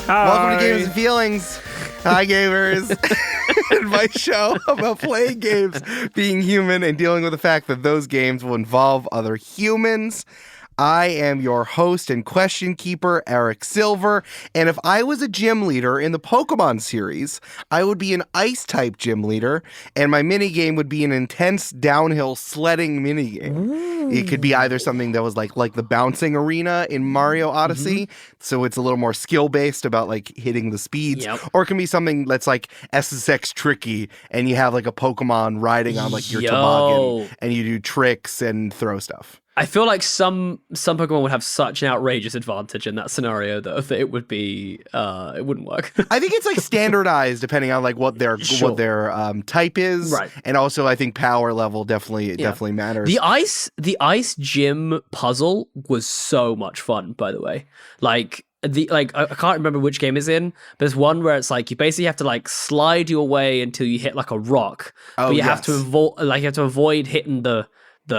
Welcome to Games and Feelings. Hi, gamers. My show about playing games, being human, and dealing with the fact that those games will involve other humans. I am your host and question keeper, Eric Silver, and if I was a gym leader in the Pokemon series, I would be an Ice-type gym leader, and my minigame would be an intense downhill sledding minigame. Ooh. It could be either something that was like the bouncing arena in Mario Odyssey, so it's a little more skill-based about like hitting the speeds, or it can be something that's like SSX tricky, and you have like a Pokemon riding on like your toboggan, and you do tricks and throw stuff. I feel like some Pokemon would have such an outrageous advantage in that scenario, though, that it would be it wouldn't work. I think it's like standardized depending on like what their type is, right? And also I think power level definitely matters. The ice gym puzzle was so much fun, by the way. I can't remember which game it's in, but there's one where it's like you basically have to like slide your way until you hit like a rock, but you have to avoid hitting the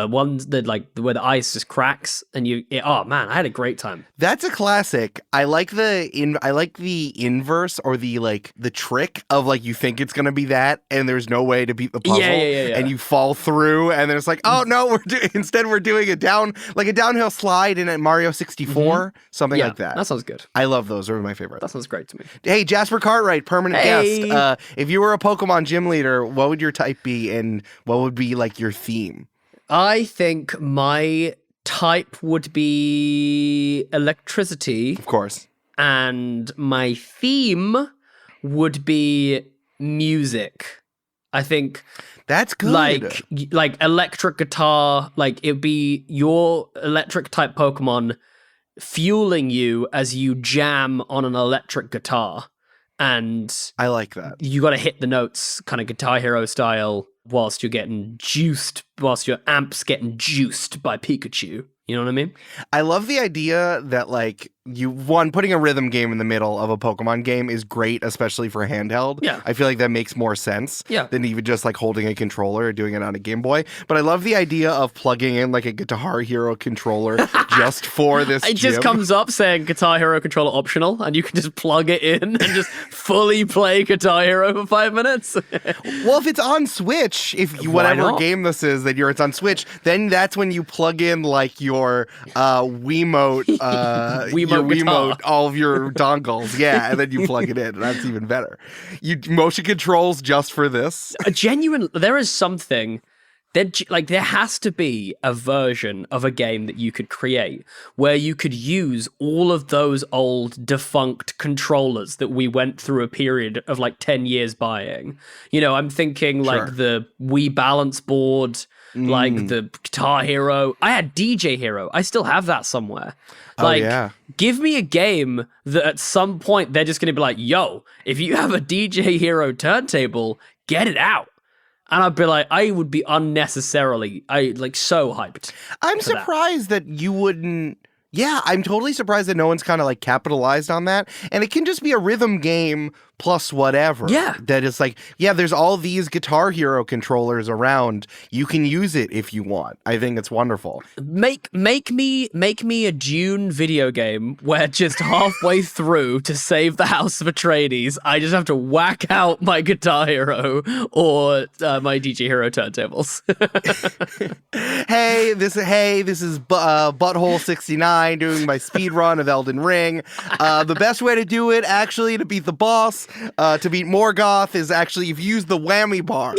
ones that like where the ice just cracks and oh man, I had a great time. That's a classic. I like the inverse or the trick of like you think it's gonna be that and there's no way to beat the puzzle and you fall through and then it's like, oh no, we're doing a downhill slide in Mario 64, something like that. That sounds good. I love those. Those are my favorite. That sounds great to me. Hey, Jasper Cartwright, permanent guest. If you were a Pokemon gym leader, what would your type be and what would be like your theme? I think my type would be electricity. Of course. And my theme would be music. I think that's good. Like electric guitar, like it'd be your electric type Pokemon fueling you as you jam on an electric guitar. And I like that. You got to hit the notes kind of Guitar Hero style whilst your amp's getting juiced by Pikachu. You know what I mean? I love the idea that like putting a rhythm game in the middle of a Pokemon game is great, especially for handheld. Yeah. I feel like that makes more sense than even just like holding a controller or doing it on a Game Boy. But I love the idea of plugging in like a Guitar Hero controller just for this It just comes up saying Guitar Hero controller optional, and you can just plug it in and just fully play Guitar Hero for 5 minutes. Well, if it's on Switch, whatever game this is that it's on Switch, then that's when you plug in like your Wiimote Wiimote, all of your dongles, and then you plug it in. That's even better. You motion controls just for this. There is something there has to be a version of a game that you could create where you could use all of those old defunct controllers that we went through a period of like 10 years buying. You know, I'm thinking like the Wii Balance Board, like the Guitar Hero. I had DJ Hero. I still have that somewhere. Give me a game that at some point they're just going to be like, yo, if you have a DJ Hero turntable, get it out. And I'd be like, I would be unnecessarily, so hyped. I'm surprised that you wouldn't. Yeah, I'm totally surprised that no one's kind of like capitalized on that. And it can just be a rhythm game plus whatever. Yeah. That is like, there's all these Guitar Hero controllers around. You can use it if you want. I think it's wonderful. Make me a Dune video game where just halfway through to save the House of Atreides, I just have to whack out my Guitar Hero or my DJ Hero turntables. Hey, this is Butthole 69 doing my speed run of Elden Ring. The best way to do it, actually, to beat the boss, to beat Morgoth, is actually if you use the whammy bar.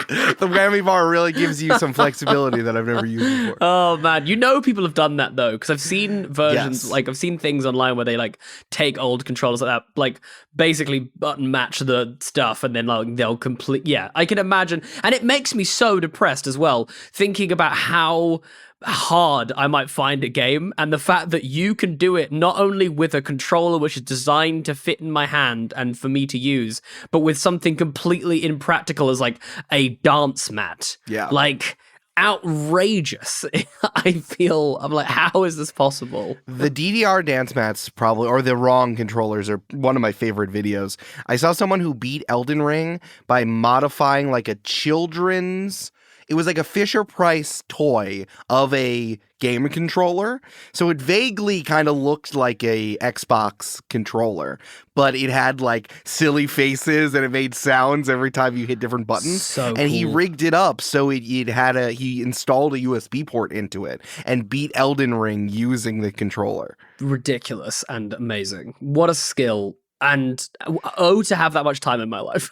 The whammy bar really gives you some flexibility that I've never used before. Oh man, people have done that though, because I've seen versions, I've seen things online where they like take old controllers like that, like basically button match the stuff, and then like they'll complete. Yeah, I can imagine, and it makes me so depressed as well, thinking about how hard I might find a game, and the fact that you can do it not only with a controller which is designed to fit in my hand and for me to use, but with something completely impractical as like a dance mat. Yeah. Like outrageous. I'm like, how is this possible? The DDR dance mats or the wrong controllers are one of my favorite videos. I saw someone who beat Elden Ring by modifying like a children's it was like a Fisher-Price toy of a game controller. So it vaguely kind of looked like a Xbox controller, but it had like silly faces and it made sounds every time you hit different buttons. So and he cool. rigged it up so he installed a USB port into it and beat Elden Ring using the controller. Ridiculous and amazing. What a skill. And to have that much time in my life.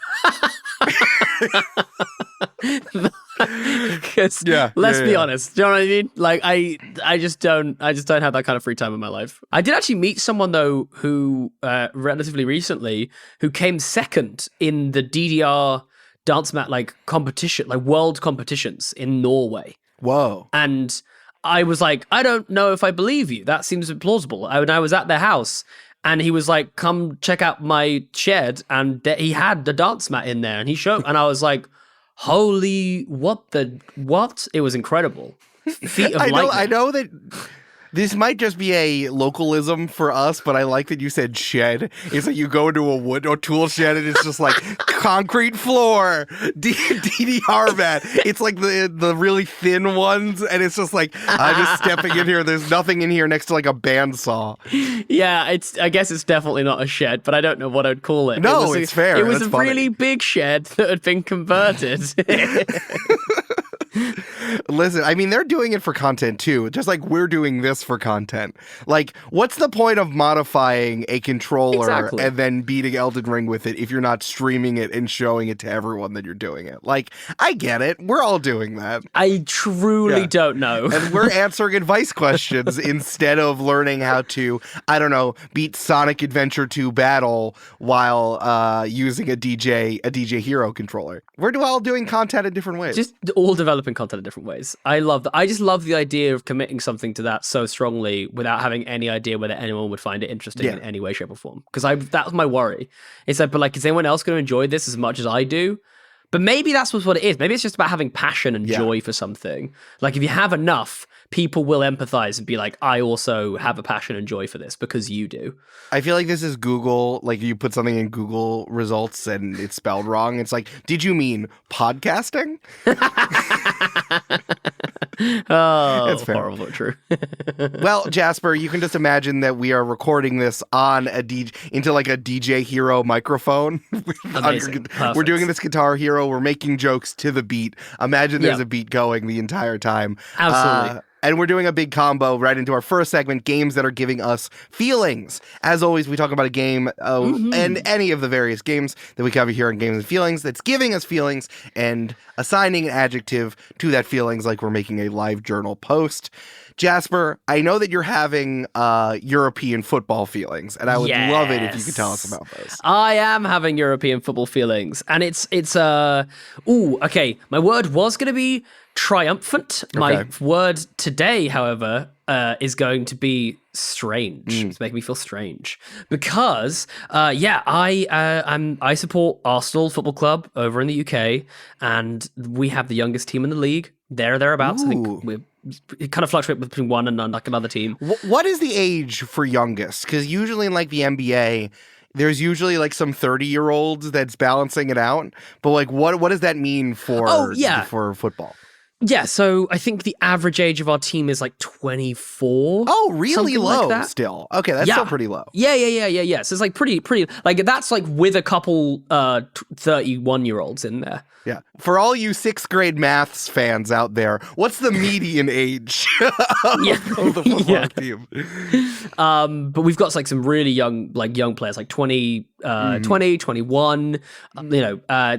Because let's be honest, do you know what I mean? Like I just don't have that kind of free time in my life. I did actually meet someone though who relatively recently who came second in the DDR dance mat like competition, like world competitions in Norway. Whoa. And I was like, I don't know if I believe you. That seems implausible. And I was at their house. And he was like, come check out my shed. And he had the dance mat in there. And he showed, and I was like, holy, what? It was incredible. Feat of lightning. I know that this might just be a localism for us, but I like that you said shed. It's like you go into a wood or tool shed and it's just like concrete floor, DDR mat. It's like the really thin ones, and it's just like, I'm just stepping in here. There's nothing in here next to like a bandsaw. Yeah, I guess it's definitely not a shed, but I don't know what I'd call it. No, it's fair. It was That's a funny. really big shed that had been converted. Listen, I mean, they're doing it for content too, just like we're doing this for content. Like, what's the point of modifying a controller and then beating Elden Ring with it if you're not streaming it and showing it to everyone that you're doing it? Like, I get it. We're all doing that. I truly don't know. And we're answering advice questions instead of learning how to, I don't know, beat Sonic Adventure 2 Battle while using a DJ Hero controller. We're all doing content in different ways. Just all developing content in different ways. I love that. I just love the idea of committing something to that so strongly without having any idea whether anyone would find it interesting in any way, shape, or form. Because that's my worry. It's like, but like, is anyone else going to enjoy this as much as I do? But maybe that's what it is. Maybe it's just about having passion and joy for something. Like if you have enough, people will empathize and be like, I also have a passion and joy for this because you do. I feel like this is Google. Like you put something in Google results and it's spelled wrong. It's like, did you mean podcasting? Oh, that's fair. Horrible, but true. Well, Jasper, you can just imagine that we are recording this on into like a DJ Hero microphone. Amazing. We're doing this Guitar Hero. We're making jokes to the beat. Imagine there's a beat going the entire time. Absolutely. And we're doing a big combo right into our first segment, games that are giving us feelings. As always, we talk about a game and any of the various games that we cover here on Games and Feelings that's giving us feelings and assigning an adjective to that feelings like we're making a live journal post. Jasper, I know that you're having European football feelings, and I would love it if you could tell us about those. I am having European football feelings, and it's okay. My word was going to be triumphant. Okay. My word today, however, is going to be strange. It's making me feel strange because, I support Arsenal Football Club over in the UK, and we have the youngest team in the league. Thereabouts. I think it kind of fluctuates between one and like another team. What is the age for youngest? Because usually in like the NBA, there's usually like some 30-year-olds that's balancing it out. But like, what does that mean for football? Yeah, so I think the average age of our team is like 24. Oh, really low like that. Still. Okay, that's still pretty low. Yeah. So it's like pretty, like that's like with a couple 31-year-olds in there. Yeah. For all you 6th grade maths fans out there, what's the median age of the football team? But we've got like some really young players, like 20, 21.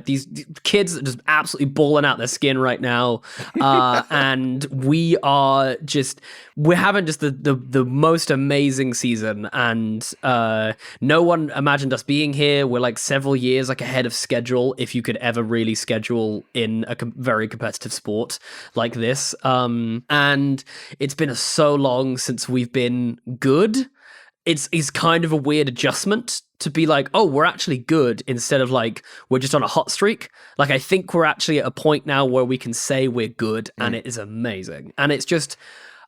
These kids are just absolutely balling out their skin right now. And we're having just the most amazing season. And no one imagined us being here. We're like several years like ahead of schedule, if you could ever really schedule in a very competitive sport like this. And it's been so long since we've been good. It's kind of a weird adjustment to be like, oh, we're actually good instead of like, we're just on a hot streak. Like, I think we're actually at a point now where we can say we're good, and it is amazing. And it's just,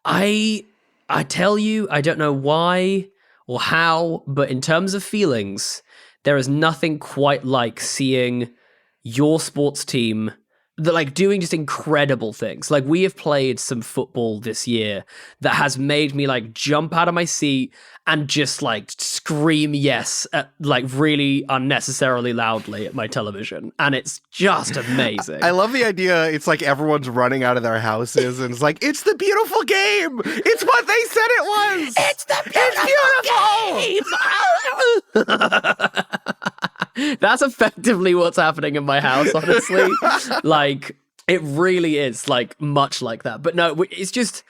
I tell you, I don't know why or how, but in terms of feelings, there is nothing quite like seeing your sports team that like doing just incredible things. Like we have played some football this year that has made me like jump out of my seat and just like scream yes at, like really unnecessarily loudly at my television, and it's just amazing. I love the idea. It's like everyone's running out of their houses, and it's like, it's the beautiful game. It's what they said it was. It's the beautiful game. That's effectively what's happening in my house, honestly. Like, it really is like much like that. But no, it's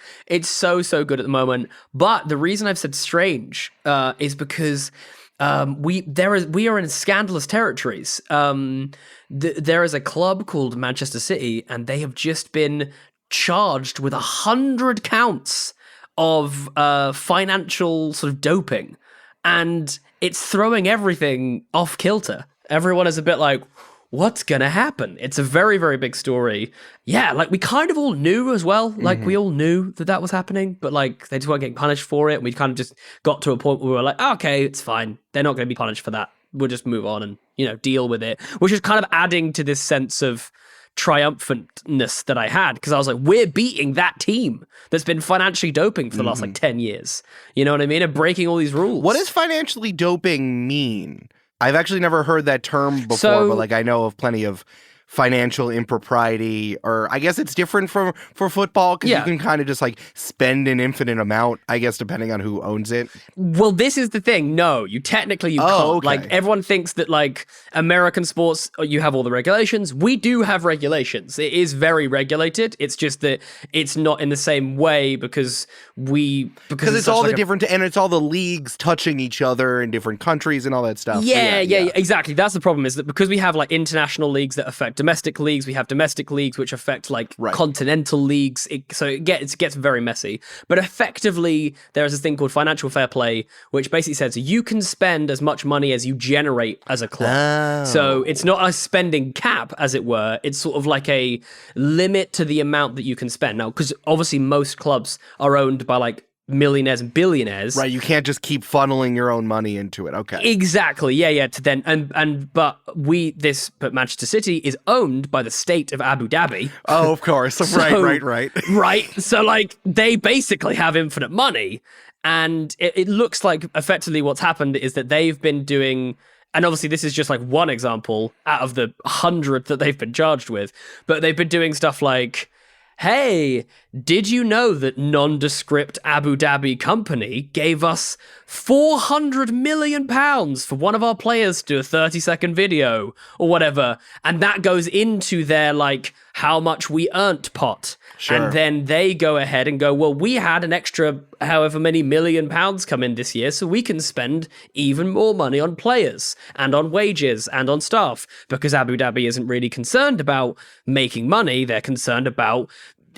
so good at the moment. But the reason I've said strange is because we are in scandalous territories. There is a club called Manchester City, and they have just been charged with 100 counts of financial sort of doping, and it's throwing everything off kilter. Everyone is a bit like, what's gonna happen? It's a very, very big story. Yeah, like we kind of all knew as well. Like we all knew that was happening, but like they just weren't getting punished for it. We kind of just got to a point where we were like, okay, it's fine. They're not going to be punished for that. We'll just move on and, deal with it. Which is kind of adding to this sense of triumphantness that I had, because I was like, we're beating that team that's been financially doping for the last like 10 years. You know what I mean? And breaking all these rules. What does financially doping mean? I've actually never heard that term before, but like I know of plenty of financial impropriety, or I guess it's different for football, because you can kind of just like spend an infinite amount, I guess, depending on who owns it. Well, this is the thing. No, you can't. Okay. Like everyone thinks that like American sports, you have all the regulations. We do have regulations. It is very regulated. It's just that it's not in the same way because it's all like the different, and it's all the leagues touching each other in different countries and all that stuff. Yeah, exactly. That's the problem, is that because we have like international leagues that affect domestic leagues, we have domestic leagues which affect like continental leagues, so it gets very messy. But effectively, there is this thing called financial fair play, which basically says you can spend as much money as you generate as a club. So it's not a spending cap, as it were. It's sort of like a limit to the amount that you can spend. Now, because obviously most clubs are owned by like millionaires and billionaires. Right, you can't just keep funneling your own money into it. Okay. Exactly. Yeah. To then but Manchester City is owned by the state of Abu Dhabi. Oh, of course. So, right. Right. So like they basically have infinite money, and it looks like effectively what's happened is that they've been doing, and obviously this is just like one example out of the 100 that they've been charged with, but they've been doing stuff like, hey, did you know that nondescript Abu Dhabi company gave us £400 million for one of our players to do a 30-second video or whatever? And that goes into their, like, how much we earned pot. Sure. And then they go ahead and go, well, we had an extra however many £1 million come in this year, so we can spend even more money on players and on wages and on staff, because Abu Dhabi isn't really concerned about making money. They're concerned about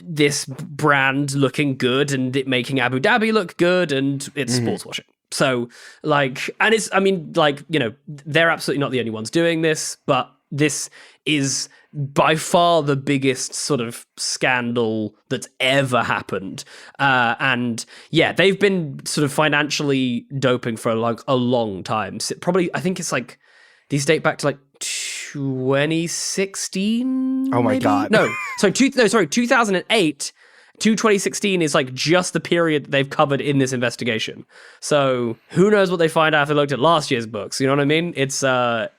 this brand looking good and it making Abu Dhabi look good, and it's sports washing. So, like, and it's, I mean, like, they're absolutely not the only ones doing this, but this is by far the biggest sort of scandal that's ever happened. And yeah, they've been sort of financially doping for like a long time. So probably, I think it's like, these date back to like 2016. Oh my maybe? God. No, 2008 to 2016 is like just the period that they've covered in this investigation. So who knows what they find out if they looked at last year's books? You know what I mean? It's a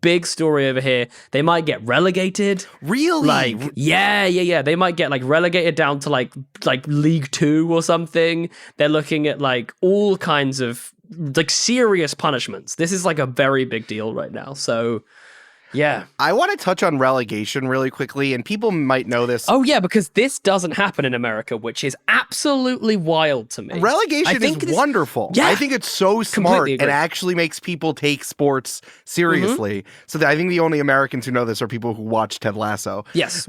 big story over here. They might get relegated. Really? Like, yeah. They might get like relegated down to like League 2 or something. They're looking at like all kinds of like serious punishments. This is like a very big deal right now. So yeah. I want to touch on relegation really quickly, and people might know this. Oh, yeah, because this doesn't happen in America, which is absolutely wild to me. Relegation is wonderful. Yeah, I think it's so smart. It actually makes people take sports seriously. So I think the only Americans who know this are people who watch Ted Lasso. Yes.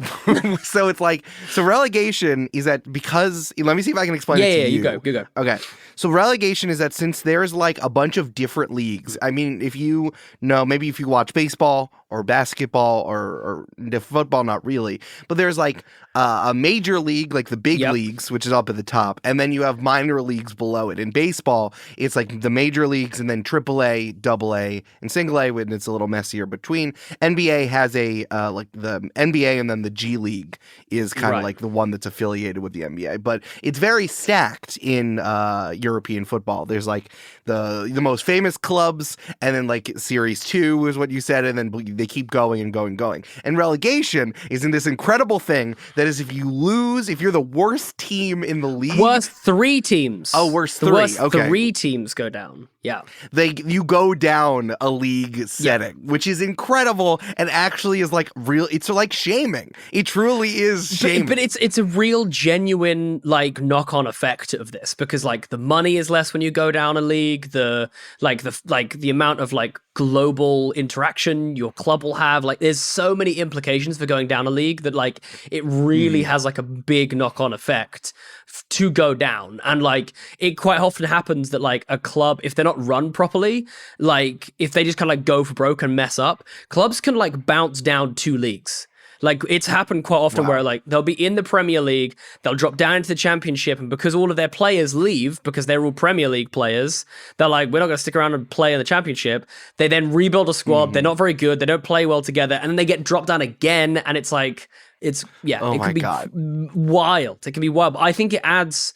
So it's like, relegation is that because, let me see if I can explain it to you. Yeah, you go. Okay. So relegation is that since there's like a bunch of different leagues, I mean, if you know, maybe if you watch baseball or or basketball or football, not really. But there's like a major league, like the big leagues, which is up at the top, and then you have minor leagues below it. In baseball, it's like the major leagues and then AAA, AA, and single A, when it's a little messier between. NBA has a like the NBA, and then the G League is kind of like the one that's affiliated with the NBA. But it's very stacked in European football. There's like the most famous clubs, and then like Series 2 is what you said, and then they keep going and going and going. And relegation is in this incredible thing that is, if you lose, if you're the worst team in the league, worst 3 teams. Oh, worst 3. The worst okay. 3 teams go down. Yeah. You go down a league setting, which is incredible, and actually is like real. It's like shaming. It truly is shaming. But it's a real genuine like knock-on effect of this, because like the money is less when you go down a league. The amount of like global interaction your club will have. Like there's so many implications for going down a league that like it really has like a big knock-on effect to go down. And like it quite often happens that like a club, if they're not run properly, like if they just kind of like go for broke and mess up, clubs can like bounce down 2 leagues. Like it's happened quite often where like they'll be in the Premier League, they'll drop down into the Championship, and because all of their players leave because they're all Premier League players, they're like, we're not going to stick around and play in the Championship. They then rebuild a squad. They're not very good. They don't play well together, and then they get dropped down again, and it's like it can be wild. It can be wild. But I think it adds.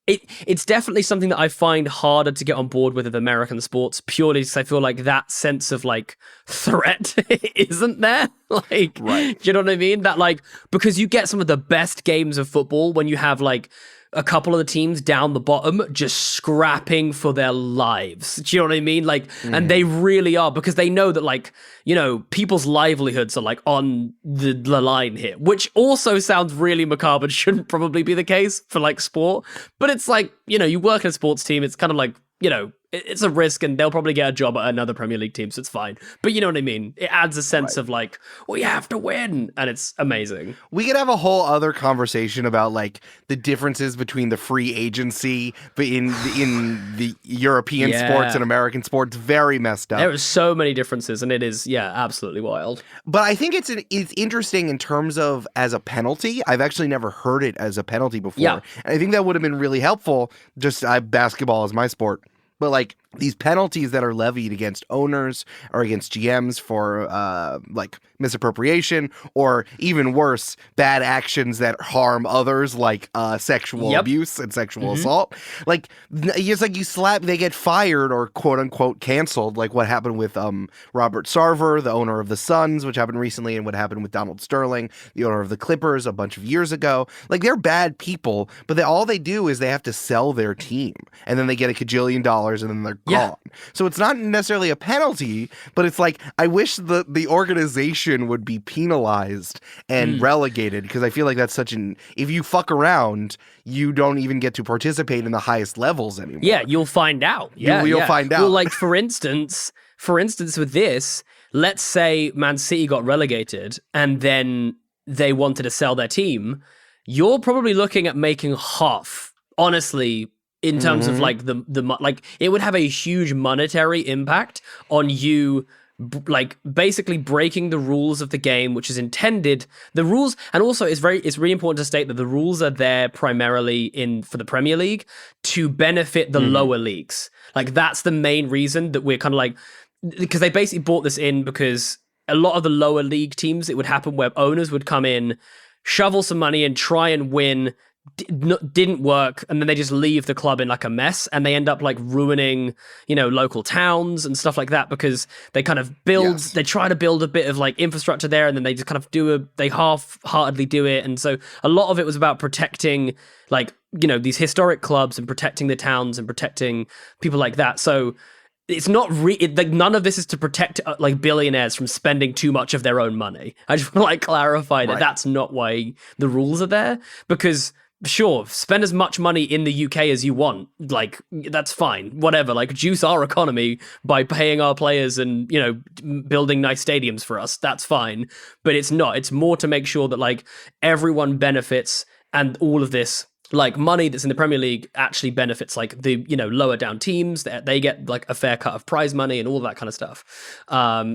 It's definitely something that I find harder to get on board with American sports, purely because I feel like that sense of like threat isn't there. Like, do you know what I mean? That like, because you get some of the best games of football when you have like a couple of the teams down the bottom just scrapping for their lives. Do you know what I mean? Like, and they really are, because they know that like, you know, people's livelihoods are like on the line here, which also sounds really macabre and shouldn't probably be the case for like sport. But it's like, you know, you work in a sports team, it's kind of like, you know, it's a risk, and they'll probably get a job at another Premier League team, so it's fine. But you know what I mean? It adds a sense of like, we have to win, and it's amazing. We could have a whole other conversation about like the differences between the free agency in the European sports and American sports. Very messed up. There are so many differences, and it is absolutely wild. But I think it's interesting in terms of as a penalty. I've actually never heard it as a penalty before, and I think that would have been really helpful. Just basketball is my sport. But like these penalties that are levied against owners or against GMs for like misappropriation, or even worse, bad actions that harm others, like sexual abuse and sexual assault. Like it's like they get fired or quote unquote canceled, like what happened with Robert Sarver, the owner of the Suns, which happened recently, and what happened with Donald Sterling, the owner of the Clippers, a bunch of years ago. Like they're bad people, but all they do is they have to sell their team, and then they get $1 kajillion, and then they're gone. So it's not necessarily a penalty, but it's like, I wish the organization would be penalized and relegated, because I feel like that's if you fuck around, you don't even get to participate in the highest levels anymore. Yeah, you'll find out. You'll find out. Well, like for instance with this, let's say Man City got relegated and then they wanted to sell their team, you're probably looking at making half, honestly, in terms of like the like it would have a huge monetary impact on you, like basically breaking the rules of the game, which is intended. The rules, and also it's really important to state that the rules are there primarily for the Premier League to benefit the lower leagues. Like that's the main reason that we're kind of like, because they basically brought this in because a lot of the lower league teams, it would happen where owners would come in, shovel some money and try and win. Didn't work, and then they just leave the club in like a mess, and they end up like ruining, you know, local towns and stuff like that, because they kind of they try to build a bit of like infrastructure there, and then they just kind of they half-heartedly do it. And so a lot of it was about protecting, like, you know, these historic clubs and protecting the towns and protecting people like that. So it's not like none of this is to protect like billionaires from spending too much of their own money. I just want to like clarify that that's not why the rules are there, because sure, spend as much money in the UK as you want. Like, that's fine. Whatever. Like, juice our economy by paying our players and, you know, building nice stadiums for us. That's fine. But it's not. It's more to make sure that, like, everyone benefits, and all of this, like money that's in the Premier League actually benefits like the lower down teams. They get like a fair cut of prize money and all that kind of stuff.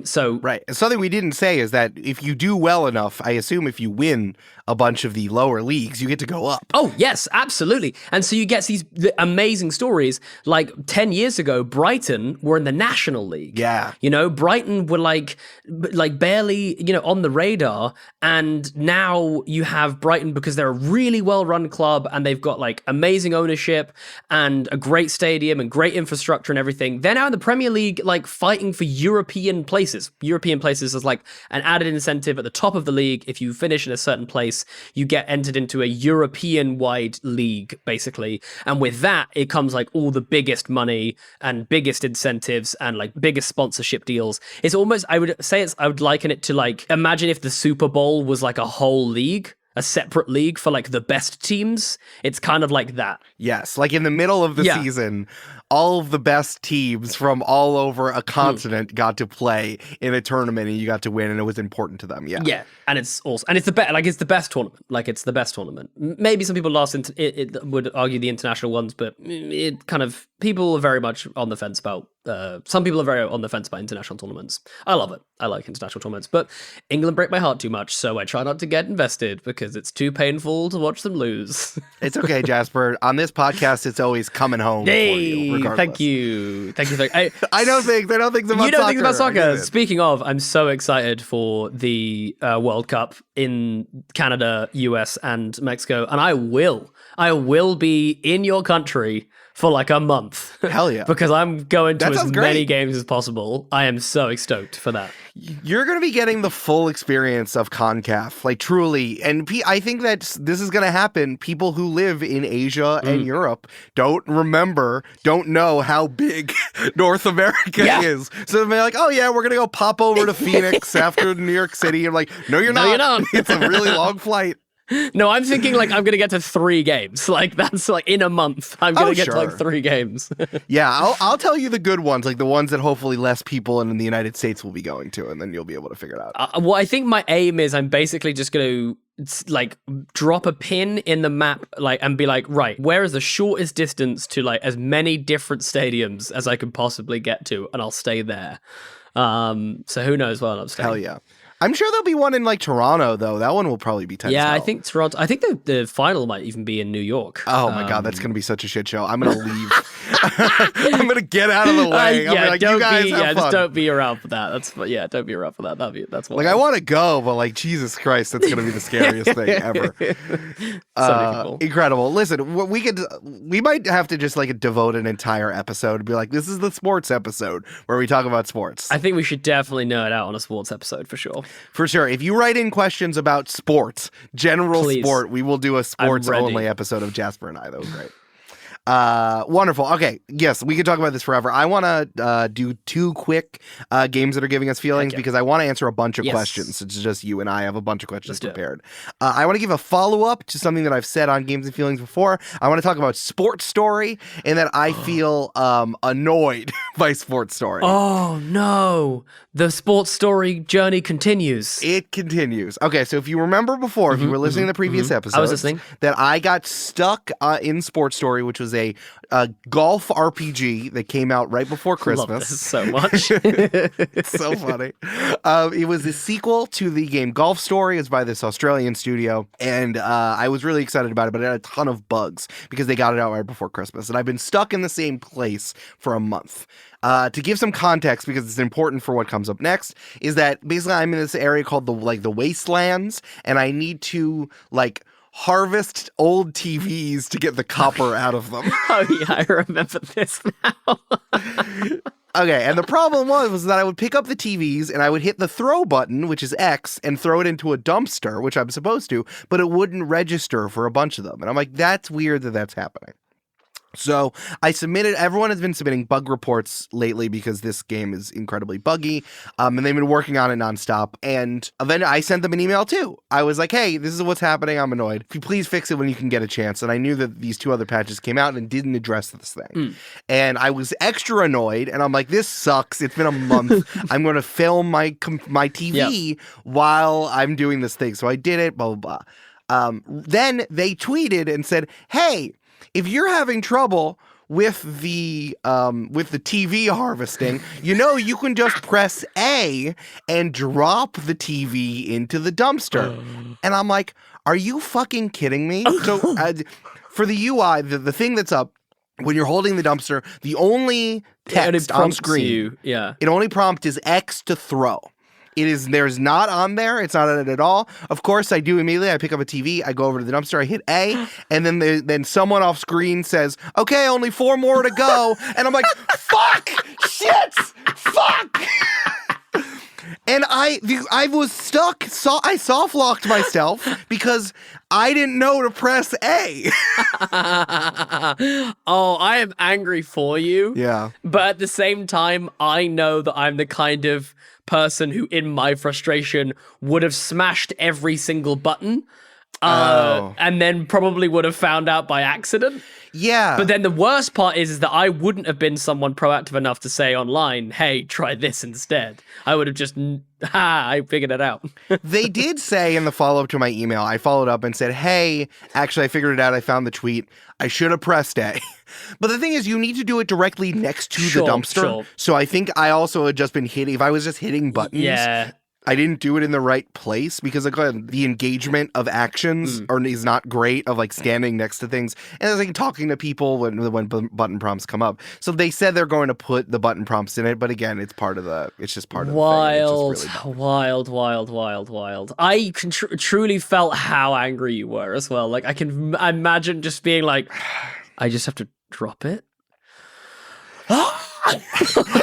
So right, and something we didn't say is that if you do well enough, I assume if you win a bunch of the lower leagues, you get to go up. Oh yes, absolutely. And so you get these amazing stories. Like 10 years ago, Brighton were in the National League. Yeah, Brighton were like barely on the radar, and now you have Brighton because they're a really well run club and they've got like amazing ownership and a great stadium and great infrastructure and everything. They're now in the Premier League, like fighting for European places. European places is like an added incentive at the top of the league. If you finish in a certain place, you get entered into a European-wide league, basically. And with that, it comes like all the biggest money and biggest incentives and like biggest sponsorship deals. It's almost, I would liken it to like, imagine if the Super Bowl was like a whole league, a separate league for like the best teams. It's kind of like that. Yes, like in the middle of the season, all of the best teams from all over a continent got to play in a tournament and you got to win, and it was important to them. Yeah, and it's also, and it's the best. Like it's the best tournament. Like it's the best tournament. Maybe some people it would argue the international ones, but it kind of, people are very much on the fence about. Some people are very on the fence about international tournaments. I love it. I like international tournaments, but England break my heart too much, so I try not to get invested because it's too painful to watch them lose. It's okay, Jasper. On this podcast, it's always coming home for you, regardless. Thank you. I know things. I know things about soccer. You know things about soccer. Speaking of, I'm so excited for the World Cup in Canada, US, and Mexico, and I will be in your country for like a month. Hell yeah. Because I'm going to as many games as possible. I am so stoked for that. You're going to be getting the full experience of CONCACAF, like truly. And I think that this is going to happen. People who live in Asia and Europe don't know how big North America is. So they're like, oh yeah, we're going to go pop over to Phoenix after New York City. I'm like, no, you're not. It's a really long flight. No, I'm thinking like I'm going to get to 3 games. Like that's like in a month. I'm going to get to like 3 games. Yeah, I'll tell you the good ones, like the ones that hopefully less people in the United States will be going to, and then you'll be able to figure it out. Well, I think my aim is I'm basically just going to like drop a pin in the map, like, and be like, right, where is the shortest distance to like as many different stadiums as I can possibly get to, and I'll stay there. So who knows where I'm staying. Hell yeah. I'm sure there'll be one in like Toronto, though. That one will probably be tight. Yeah, I think Toronto. I think the final might even be in New York. Oh my god, that's gonna be such a shit show. I'm gonna leave. I'm gonna get out of the way. Yeah, like, you guys have fun. Just don't be around for that. Don't be around for that. That's what. Like I want to go, but like Jesus Christ, that's gonna be the scariest thing ever. Incredible. Listen, we might have to just like devote an entire episode and be like, this is the sports episode where we talk about sports. I think we should definitely nerd out on a sports episode for sure. For sure. If you write in questions about sports, sport, we will do a sports only episode of Jasper and I. That was great. Wonderful. Okay. Yes, we could talk about this forever. I want to do 2 quick games that are giving us feelings because I want to answer a bunch of questions. It's just you and I have a bunch of questions prepared. I want to give a follow-up to something that I've said on Games and Feelings before. I want to talk about Sports Story and that I feel annoyed by Sports Story. Oh, no. The Sports Story journey continues. It continues. Okay, so if you remember before, if you were listening to the previous episodes, I was listening. That I got stuck in Sports Story, which was a golf RPG that came out right before Christmas. Love this so much. It's so funny. It was a sequel to the game Golf Story. It's by this Australian studio, and I was really excited about it, but it had a ton of bugs because they got it out right before Christmas, and I've been stuck in the same place for a month. To give some context, because it's important for what comes up next, is that basically I'm in this area called the Wastelands, and I need to harvest old TVs to get the copper out of them. Oh yeah, I remember this now. Okay, and the problem was that I would pick up the TVs and I would hit the throw button, which is X, and throw it into a dumpster, which I'm supposed to, but it wouldn't register for a bunch of them. And I'm like, that's weird that that's happening. So everyone has been submitting bug reports lately because this game is incredibly buggy, and they've been working on it nonstop. And then I sent them an email too. I was like, hey, this is what's happening. I'm annoyed. Please fix it when you can get a chance. And I knew that these 2 other patches came out and didn't address this thing. And I was extra annoyed, and I'm like, this sucks. It's been a month. I'm going to film my TV while I'm doing this thing. So I did it, blah, blah, blah. Then they tweeted and said, hey, if you're having trouble with the TV harvesting, you can just press A and drop the TV into the dumpster. And I'm like, are you fucking kidding me? So for the UI, the thing that's up, when you're holding the dumpster, the only text on screen, it only prompt is X to throw. There's not on there. It's not on it at all. Of course, I do immediately. I pick up a TV. I go over to the dumpster. I hit A, and then someone off screen says, "Okay, only 4 more to go." And I'm like, "Fuck, shit, fuck." And I was stuck. I soft locked myself because I didn't know to press A. Oh, I am angry for you. Yeah. But at the same time, I know that I'm the kind of person who, in my frustration, would have smashed every single button. And then probably would have found out by accident. Yeah. But then the worst part is that I wouldn't have been someone proactive enough to say online, hey, try this instead. I would have just, I figured it out. They did say in the follow-up to my email, I followed up and said, hey, actually, I figured it out. I found the tweet. I should have pressed A. But the thing is, you need to do it directly next to the dumpster. Sure. So I think I also had just been hitting, if I was just hitting buttons, I didn't do it in the right place because again, the engagement of actions is not great, of like standing next to things and it's like talking to people when button prompts come up. So they said they're going to put the button prompts in it, but again, it's just part of the thing. It's just really wild. I truly felt how angry you were as well. Like I can imagine just being like, I just have to drop it.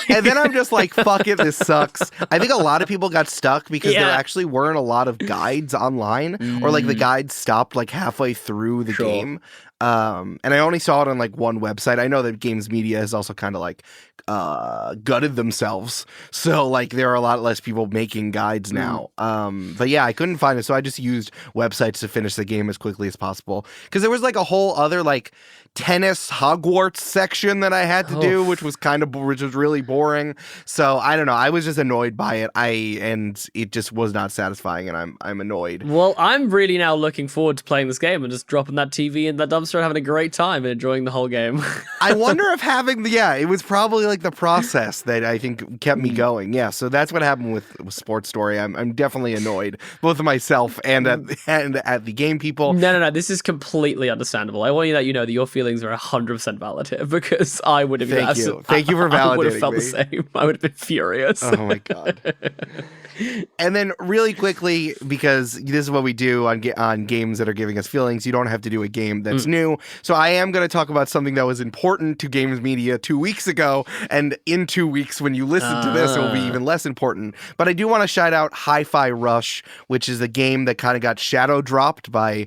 And then I'm just like, fuck it, this sucks. I think a lot of people got stuck because there actually weren't a lot of guides online, or like the guides stopped like halfway through the game. And I only saw it on like one website. I know that Games Media has also kind of like gutted themselves, so like there are a lot less people making guides now. But yeah, I couldn't find it, so I just used websites to finish the game as quickly as possible because there was like a whole other like tennis Hogwarts section that I had to do, which was really boring. So I don't know. I was just annoyed by it. And it just was not satisfying, and I'm annoyed. Well, I'm really now looking forward to playing this game and just dropping that TV in that dumpster and having a great time and enjoying the whole game. I wonder if it was probably like the process that I think kept me going. Yeah, so that's what happened with Sports Story. I'm definitely annoyed, both of myself and at the game people. No. This is completely understandable. I want you that your feelings are 100% valid here because I would have. Thank you for validating. I would have felt the same. I would have been furious. Oh my god. And then really quickly, because this is what we do on games that are giving us feelings, you don't have to do a game that's new. So I am going to talk about something that was important to Games Media 2 weeks ago, and in 2 weeks when you listen to this, it will be even less important. But I do want to shout out Hi-Fi Rush, which is a game that kind of got shadow dropped by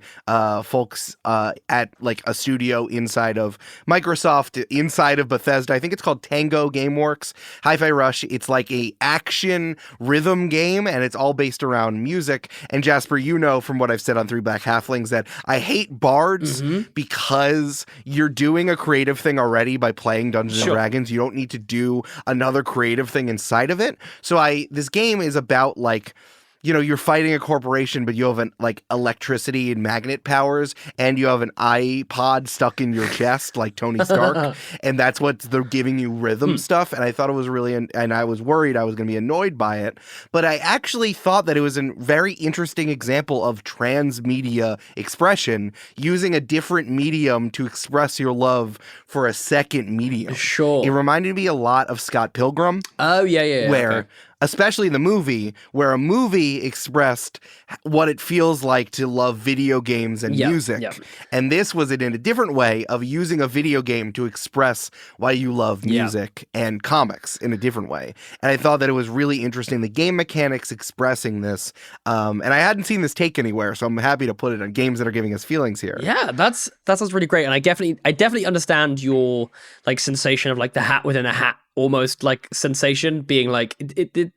folks at like a studio inside of Microsoft, inside of Bethesda. I think it's called Tango Gameworks. Hi-Fi Rush, it's like a action rhythm game, and it's all based around music. And Jasper, from what I've said on Three Black Halflings that I hate bards because you're doing a creative thing already by playing Dungeons and Dragons. You don't need to do another creative thing inside of it. So this game is about like, you're fighting a corporation, but you have like electricity and magnet powers, and you have an iPod stuck in your chest like Tony Stark, and that's what they're giving you rhythm stuff. And I thought it was really, and I was worried I was going to be annoyed by it, but I actually thought that it was a very interesting example of transmedia expression, using a different medium to express your love for a second medium. Sure. It reminded me a lot of Scott Pilgrim. Oh, yeah. Where... especially the movie, where a movie expressed what it feels like to love video games and music. Yep. And this was it in a different way of using a video game to express why you love music and comics in a different way. And I thought that it was really interesting, the game mechanics expressing this. And I hadn't seen this take anywhere, so I'm happy to put it on games that are giving us feelings here. Yeah, that sounds really great. And I definitely understand your like sensation of like the hat within a hat almost like sensation, being like,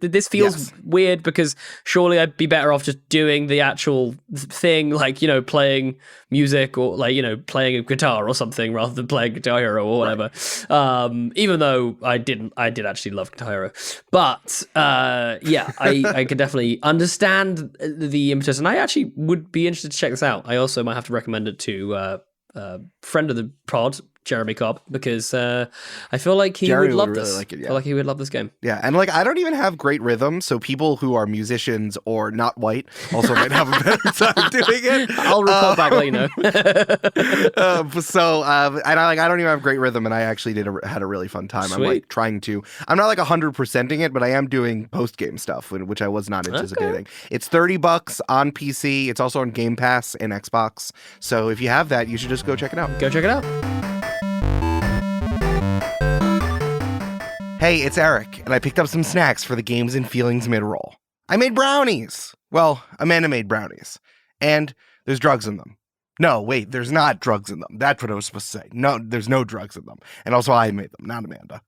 this feels weird because surely I'd be better off just doing the actual thing, like, you know, playing music or like, you know, playing a guitar or something rather than playing Guitar Hero or whatever. Right. Even though I did actually love Guitar Hero, but I could definitely understand the impetus, and I actually would be interested to check this out. I also might have to recommend it to friend of the pod, Jeremy Cobb, because I feel like he would love this. Like it, yeah. I feel like he would love this game. Yeah, and like I don't even have great rhythm, so people who are musicians or not white also might have a better time doing it. I'll report back, let you know. And I don't even have great rhythm, and I actually had a really fun time. Sweet. I'm like trying to. I'm not like 100%ing it, but I am doing post game stuff, which I was not anticipating. Okay. It's $30 on PC. It's also on Game Pass and Xbox. So if you have that, you should just go check it out. Go check it out. Hey, it's Eric, and I picked up some snacks for the Games and Feelings mid-roll. I made brownies. Well, Amanda made brownies. And there's drugs in them. No, wait, there's not drugs in them. That's what I was supposed to say. No, there's no drugs in them. And also I made them, not Amanda.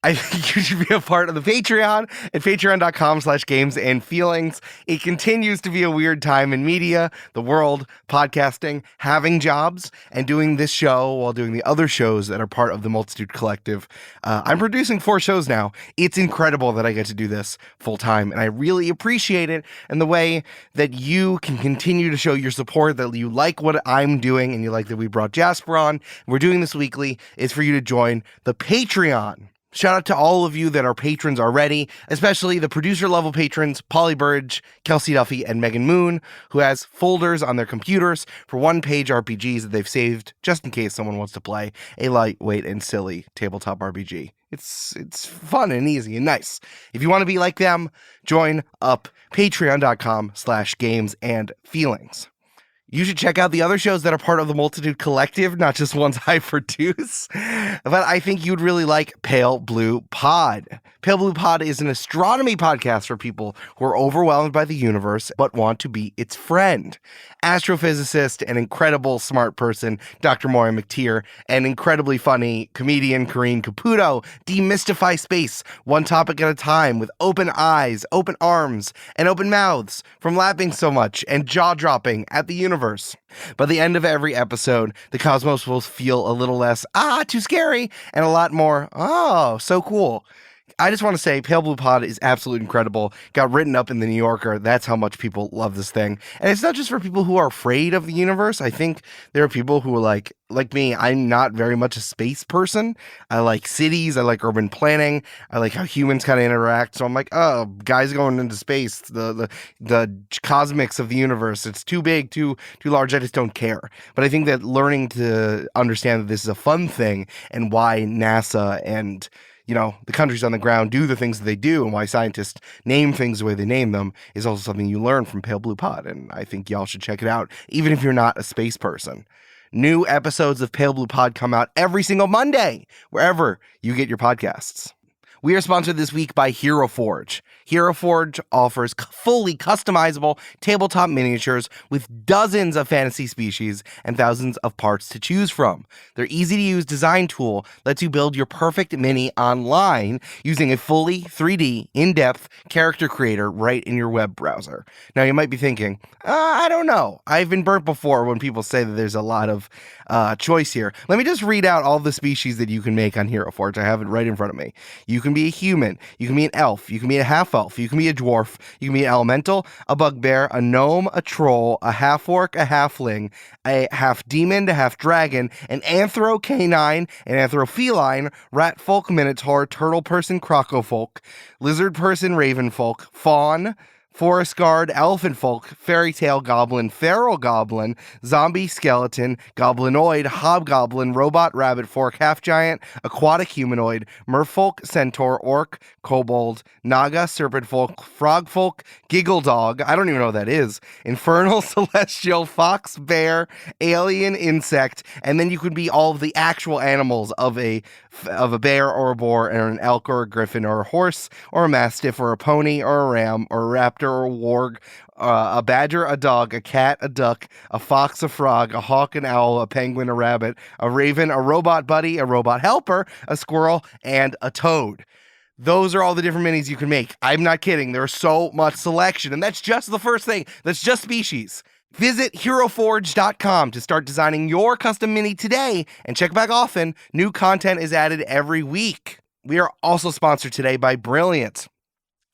I think you should be a part of the Patreon at patreon.com/gamesandfeelings. It continues to be a weird time in media, the world, podcasting, having jobs, and doing this show while doing the other shows that are part of the Multitude Collective. I'm producing 4 shows now. It's incredible that I get to do this full time, and I really appreciate it and the way that you can continue to show your support, that you like what I'm doing and you like that we brought Jasper on. We're doing this weekly. Is for you to join the Patreon. Shout out to all of you that are patrons already, especially the producer level patrons, Polly Burge, Kelsey Duffy, and Megan Moon, who has folders on their computers for one-page RPGs that they've saved just in case someone wants to play a lightweight and silly tabletop RPG. It's fun and easy and nice. If you want to be like them, join up patreon.com/gamesandfeelings. You should check out the other shows that are part of the Multitude Collective, not just ones I produce. But I think you'd really like Pale Blue Pod. Pale Blue Pod is an astronomy podcast for people who are overwhelmed by the universe but want to be its friend. Astrophysicist and incredible smart person, Dr. Moira McTeer, and incredibly funny comedian Karine Caputo demystify space one topic at a time with open eyes, open arms, and open mouths from laughing so much and jaw-dropping at the universe. By the end of every episode, the cosmos will feel a little less, too scary, and a lot more, so cool. I just want to say Pale Blue Pod is absolutely incredible. Got written up in the New Yorker. That's how much people love this thing. And it's not just for people who are afraid of the universe. I think there are people who are like me. I'm not very much a space person. I like cities. I like urban planning. I like how humans kind of interact. So I'm like, guys going into space, the cosmics of the universe. It's too big, too large. I just don't care. But I think that learning to understand that this is a fun thing and why NASA and the countries on the ground do the things that they do and why scientists name things the way they name them is also something you learn from Pale Blue Pod. And I think y'all should check it out, even if you're not a space person. New episodes of Pale Blue Pod come out every single Monday, wherever you get your podcasts. We are sponsored this week by Hero Forge. Hero Forge offers fully customizable tabletop miniatures with dozens of fantasy species and thousands of parts to choose from. Their easy-to-use design tool lets you build your perfect mini online using a fully 3D, in-depth character creator right in your web browser. Now, you might be thinking, I don't know. I've been burnt before when people say that there's a lot of choice here. Let me just read out all the species that you can make on Hero Forge. I have it right in front of me. You can be a human, you can be an elf, you can be a half-elf, you can be a dwarf, you can be an elemental, a bugbear, a gnome, a troll, a half-orc, a halfling, a half-demon, a half-dragon, an anthro-canine, an anthro-feline, rat-folk, minotaur, turtle-person, croco-folk, lizard-person, raven-folk, fawn, forest guard, elephant folk, fairy tale goblin, feral goblin, zombie skeleton, goblinoid, hobgoblin, robot rabbit folk, half giant, aquatic humanoid, merfolk, centaur, orc, kobold, naga, serpent folk, frog folk, giggle dog, I don't even know what that is, infernal, celestial, fox, bear, alien, insect, and then you could be all of the actual animals of a bear or a boar, or an elk or a griffin or a horse or a mastiff or a pony or a ram or a raptor raptor or a warg, a badger, a dog, a cat, a duck, a fox, a frog, a hawk, an owl, a penguin, a rabbit, a raven, a robot buddy, a robot helper, a squirrel, and a toad. Those are all the different minis you can make. I'm not kidding. There's so much selection, and that's just the first thing. That's just species. Visit HeroForge.com to start designing your custom mini today, and check back often. New content is added every week. We are also sponsored today by Brilliant.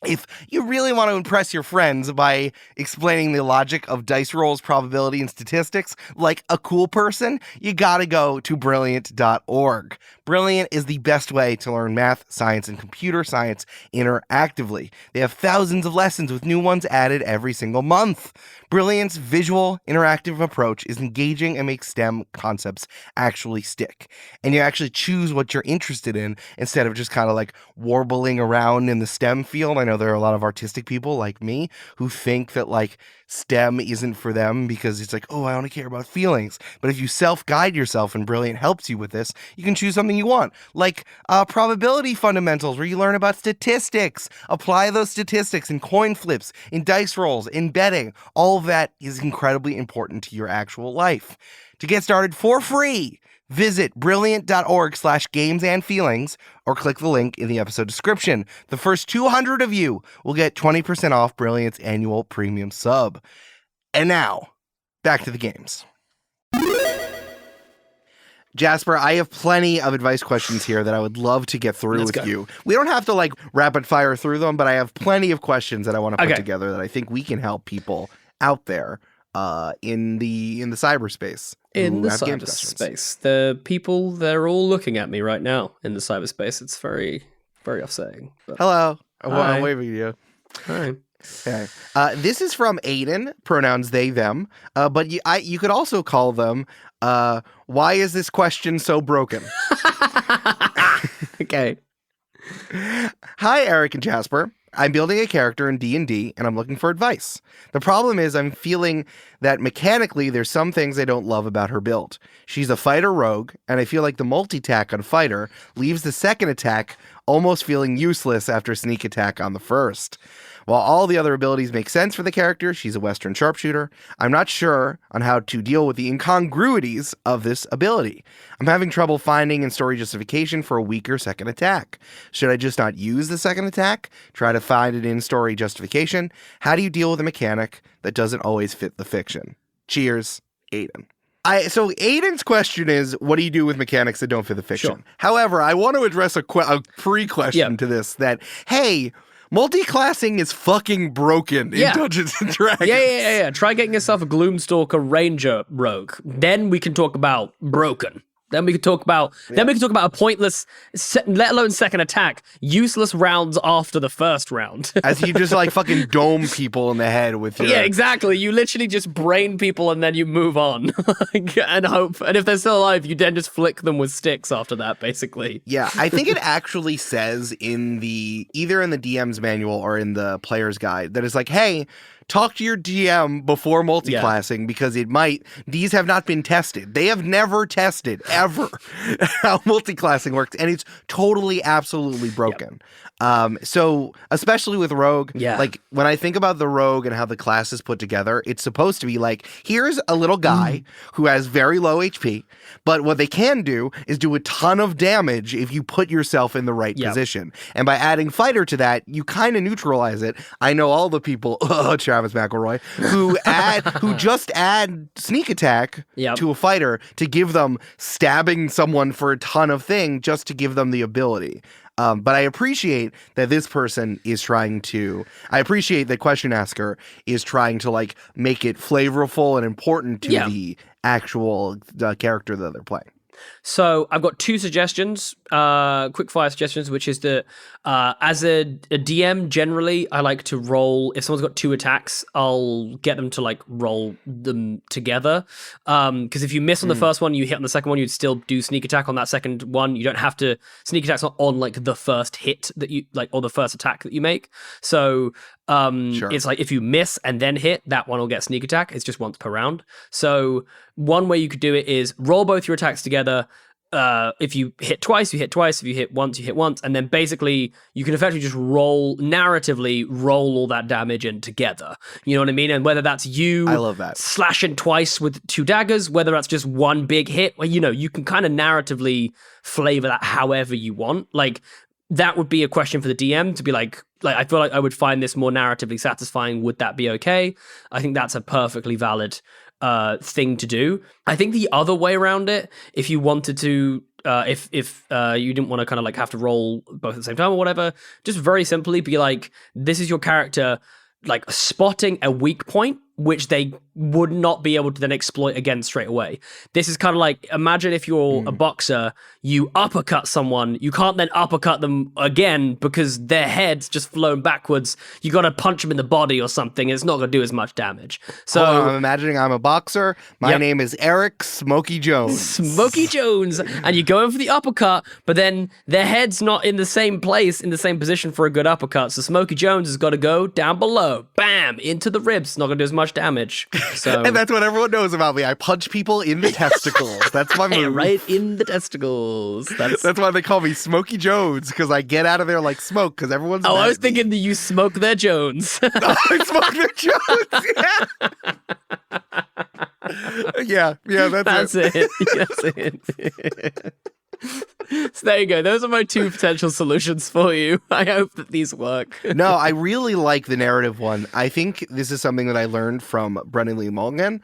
If you really want to impress your friends by explaining the logic of dice rolls, probability, and statistics like a cool person, you gotta go to brilliant.org. Brilliant is the best way to learn math, science, and computer science interactively. They have thousands of lessons with new ones added every single month. Brilliant's visual, interactive approach is engaging and makes STEM concepts actually stick. And you actually choose what you're interested in instead of just kind of like warbling around in the STEM field. I know there are a lot of artistic people like me who think that like STEM isn't for them because it's like, oh, I only care about feelings. But if you self-guide yourself and Brilliant helps you with this, you can choose something you want, like probability fundamentals, where you learn about statistics, apply those statistics in coin flips, in dice rolls, in betting. All of that is incredibly important to your actual life. To get started for free, visit brilliant.org/gamesandfeelings or click the link in the episode description. The first 200 of you will get 20% off Brilliant's annual premium sub. And now, back to the games. Jasper, I have plenty of advice questions here that I would love to get through with you. We don't have to like rapid fire through them, but I have plenty of questions that I want to put together that I think we can help people out there in the cyberspace. In the cyberspace. The people, they're all looking at me right now in the cyberspace. It's very, very upsetting. But... Hello. I'm waving at you. Hi. Okay. This is from Aiden, pronouns they, them. But you could also call them, why is this question so broken? Okay. Hi, Eric and Jasper. I'm building a character in D&D, and I'm looking for advice. The problem is I'm feeling that mechanically there's some things I don't love about her build. She's a fighter rogue, and I feel like the multi-attack on fighter leaves the second attack almost feeling useless after sneak attack on the first. While all the other abilities make sense for the character, she's a Western sharpshooter, I'm not sure on how to deal with the incongruities of this ability. I'm having trouble finding in story justification for a weaker second attack. Should I just not use the second attack? Try to find it in story justification? How do you deal with a mechanic that doesn't always fit the fiction? Cheers, Aiden. So Aiden's question is, what do you do with mechanics that don't fit the fiction? Sure. However, I want to address a pre-question to this that, hey, multi-classing is fucking broken in Dungeons & Dragons. Yeah. Try getting yourself a Gloomstalker Ranger rogue. Then we can talk about broken. Then we can talk about a pointless, let alone second attack, useless rounds after the first round. As you just like fucking dome people in the head with your... Yeah, exactly. You literally just brain people and then you move on and hope. And if they're still alive, you then just flick them with sticks after that, basically. Yeah, I think it actually says either in the DM's manual or in the player's guide that it's like, hey, talk to your GM before multiclassing because these have not been tested. They have never tested ever how multiclassing works, and it's totally, absolutely broken. So especially with Rogue, like when I think about the Rogue and how the class is put together, it's supposed to be like, here's a little guy who has very low HP, but what they can do is do a ton of damage if you put yourself in the right position. And by adding fighter to that, you kind of neutralize it. I know all the people, Travis McElroy, who just add sneak attack to a fighter to give them stabbing someone for a ton of thing just to give them the ability. But I appreciate that this person is I appreciate that question asker is trying to like make it flavorful and important to the actual character that they're playing. So I've got two suggestions, quick fire suggestions, which is that as a DM, generally, I like to roll. If someone's got two attacks, I'll get them to like roll them together. Because if you miss on the first one, you hit on the second one, you'd still do sneak attack on that second one. You don't have to sneak attack's not on like the first hit that you like or the first attack that you make. So it's like if you miss and then hit, that one will get sneak attack. It's just once per round. So one way you could do it is roll both your attacks together, if you hit twice, you hit twice. If you hit once, you hit once. And then basically you can effectively just narratively roll all that damage in together. You know what I mean? And whether that's you I love that. slashing twice with 2 daggers, whether that's just one big hit, well, you know, you can kind of narratively flavor that however you want. Like, that would be a question for the DM to be like, I feel like I would find this more narratively satisfying. Would that be okay? I think that's a perfectly valid thing to do. I think the other way around it, if you wanted to, if you didn't want to kind of like have to roll both at the same time or whatever, just very simply be like, this is your character like spotting a weak point which they would not be able to then exploit again straight away. This is kind of like, imagine if you're a boxer, you uppercut someone, you can't then uppercut them again because their head's just flown backwards. You got to punch them in the body or something. It's not going to do as much damage. So I'm imagining I'm a boxer. My name is Eric Smokey Jones. Smokey Jones. And you go in for the uppercut, but then their head's not in the same place, in the same position for a good uppercut. So Smokey Jones has got to go down below. Bam! Into the ribs. Not going to do as much damage. So, and that's what everyone knows about me. I punch people in the testicles. That's my move. Right in the testicles. That's why they call me Smokey Jones, because I get out of there like smoke, because everyone's I was thinking that you smoke their Jones. I smoke their Jones. Yeah. That's it. That's it. So there you go. Those are my 2 potential solutions for you. I hope that these work. No, I really like the narrative one. I think this is something that I learned from Brennan Lee Mulligan,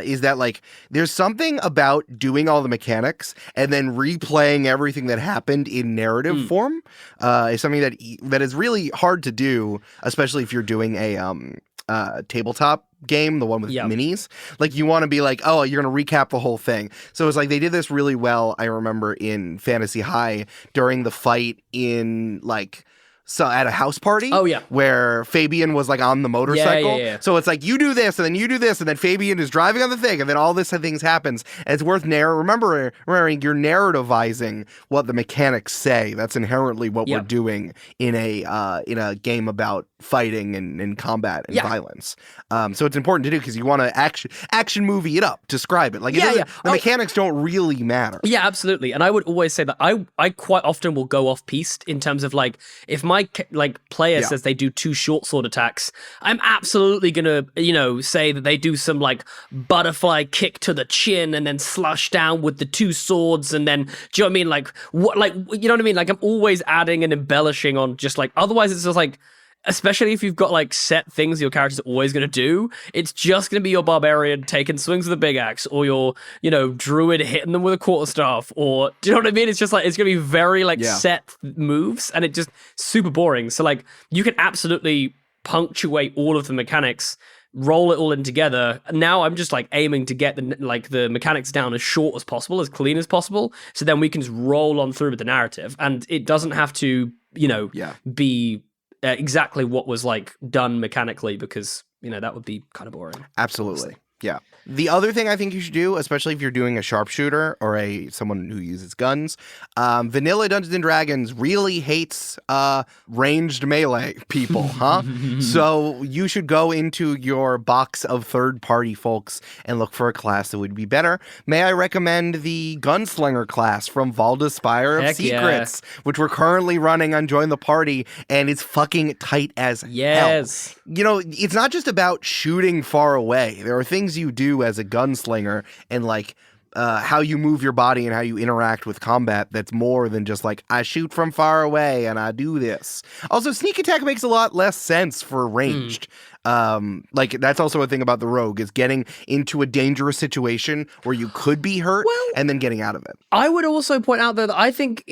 is that like there's something about doing all the mechanics and then replaying everything that happened in narrative form. Is something that is really hard to do, especially if you're doing a tabletop game, the one with minis. Like, you want to be like, oh, you're going to recap the whole thing. So it's like they did this really well, I remember, in Fantasy High during the fight in like at a house party. Oh, yeah. Where Fabian was like on the motorcycle. Yeah. So it's like you do this and then you do this and then Fabian is driving on the thing and then all this things happens. And it's worth remembering you're narrativizing what the mechanics say. That's inherently what we're doing in a game about fighting and combat and violence. So it's important to do because you want to action movie it up, describe it. Like the mechanics don't really matter. Yeah, absolutely. And I would always say that I quite often will go off piste in terms of like, if my player says they do 2 short sword attacks, I'm absolutely gonna say that they do some like butterfly kick to the chin and then slush down with the 2 swords and then, do you know what I mean? Like what, like, you know what I mean? Like, I'm always adding and embellishing on just like, otherwise it's just like, especially if you've got like set things your character's always going to do, it's just going to be your barbarian taking swings with a big axe, or your, druid hitting them with a quarterstaff, or, do you know what I mean? It's just like, it's going to be very like set moves, and it just super boring. So like, you can absolutely punctuate all of the mechanics, roll it all in together. Now I'm just like aiming to get the mechanics down as short as possible, as clean as possible, so then we can just roll on through with the narrative, and it doesn't have to, be exactly what was like done mechanically, because that would be kind of boring. Absolutely. Yeah. The other thing I think you should do, especially if you're doing a sharpshooter or someone who uses guns, vanilla Dungeons and Dragons really hates ranged melee people, huh? So you should go into your box of third-party folks and look for a class that would be better. May I recommend the Gunslinger class from Valda's Spire of Secrets, which we're currently running on Join the Party, and it's fucking tight as hell. It's not just about shooting far away. There are things you do as a gunslinger and like how you move your body and how you interact with combat that's more than just like, I shoot from far away and I do this. Also, sneak attack makes a lot less sense for ranged. Like, that's also a thing about the rogue, is getting into a dangerous situation where you could be hurt and then getting out of it. I would also point out that I think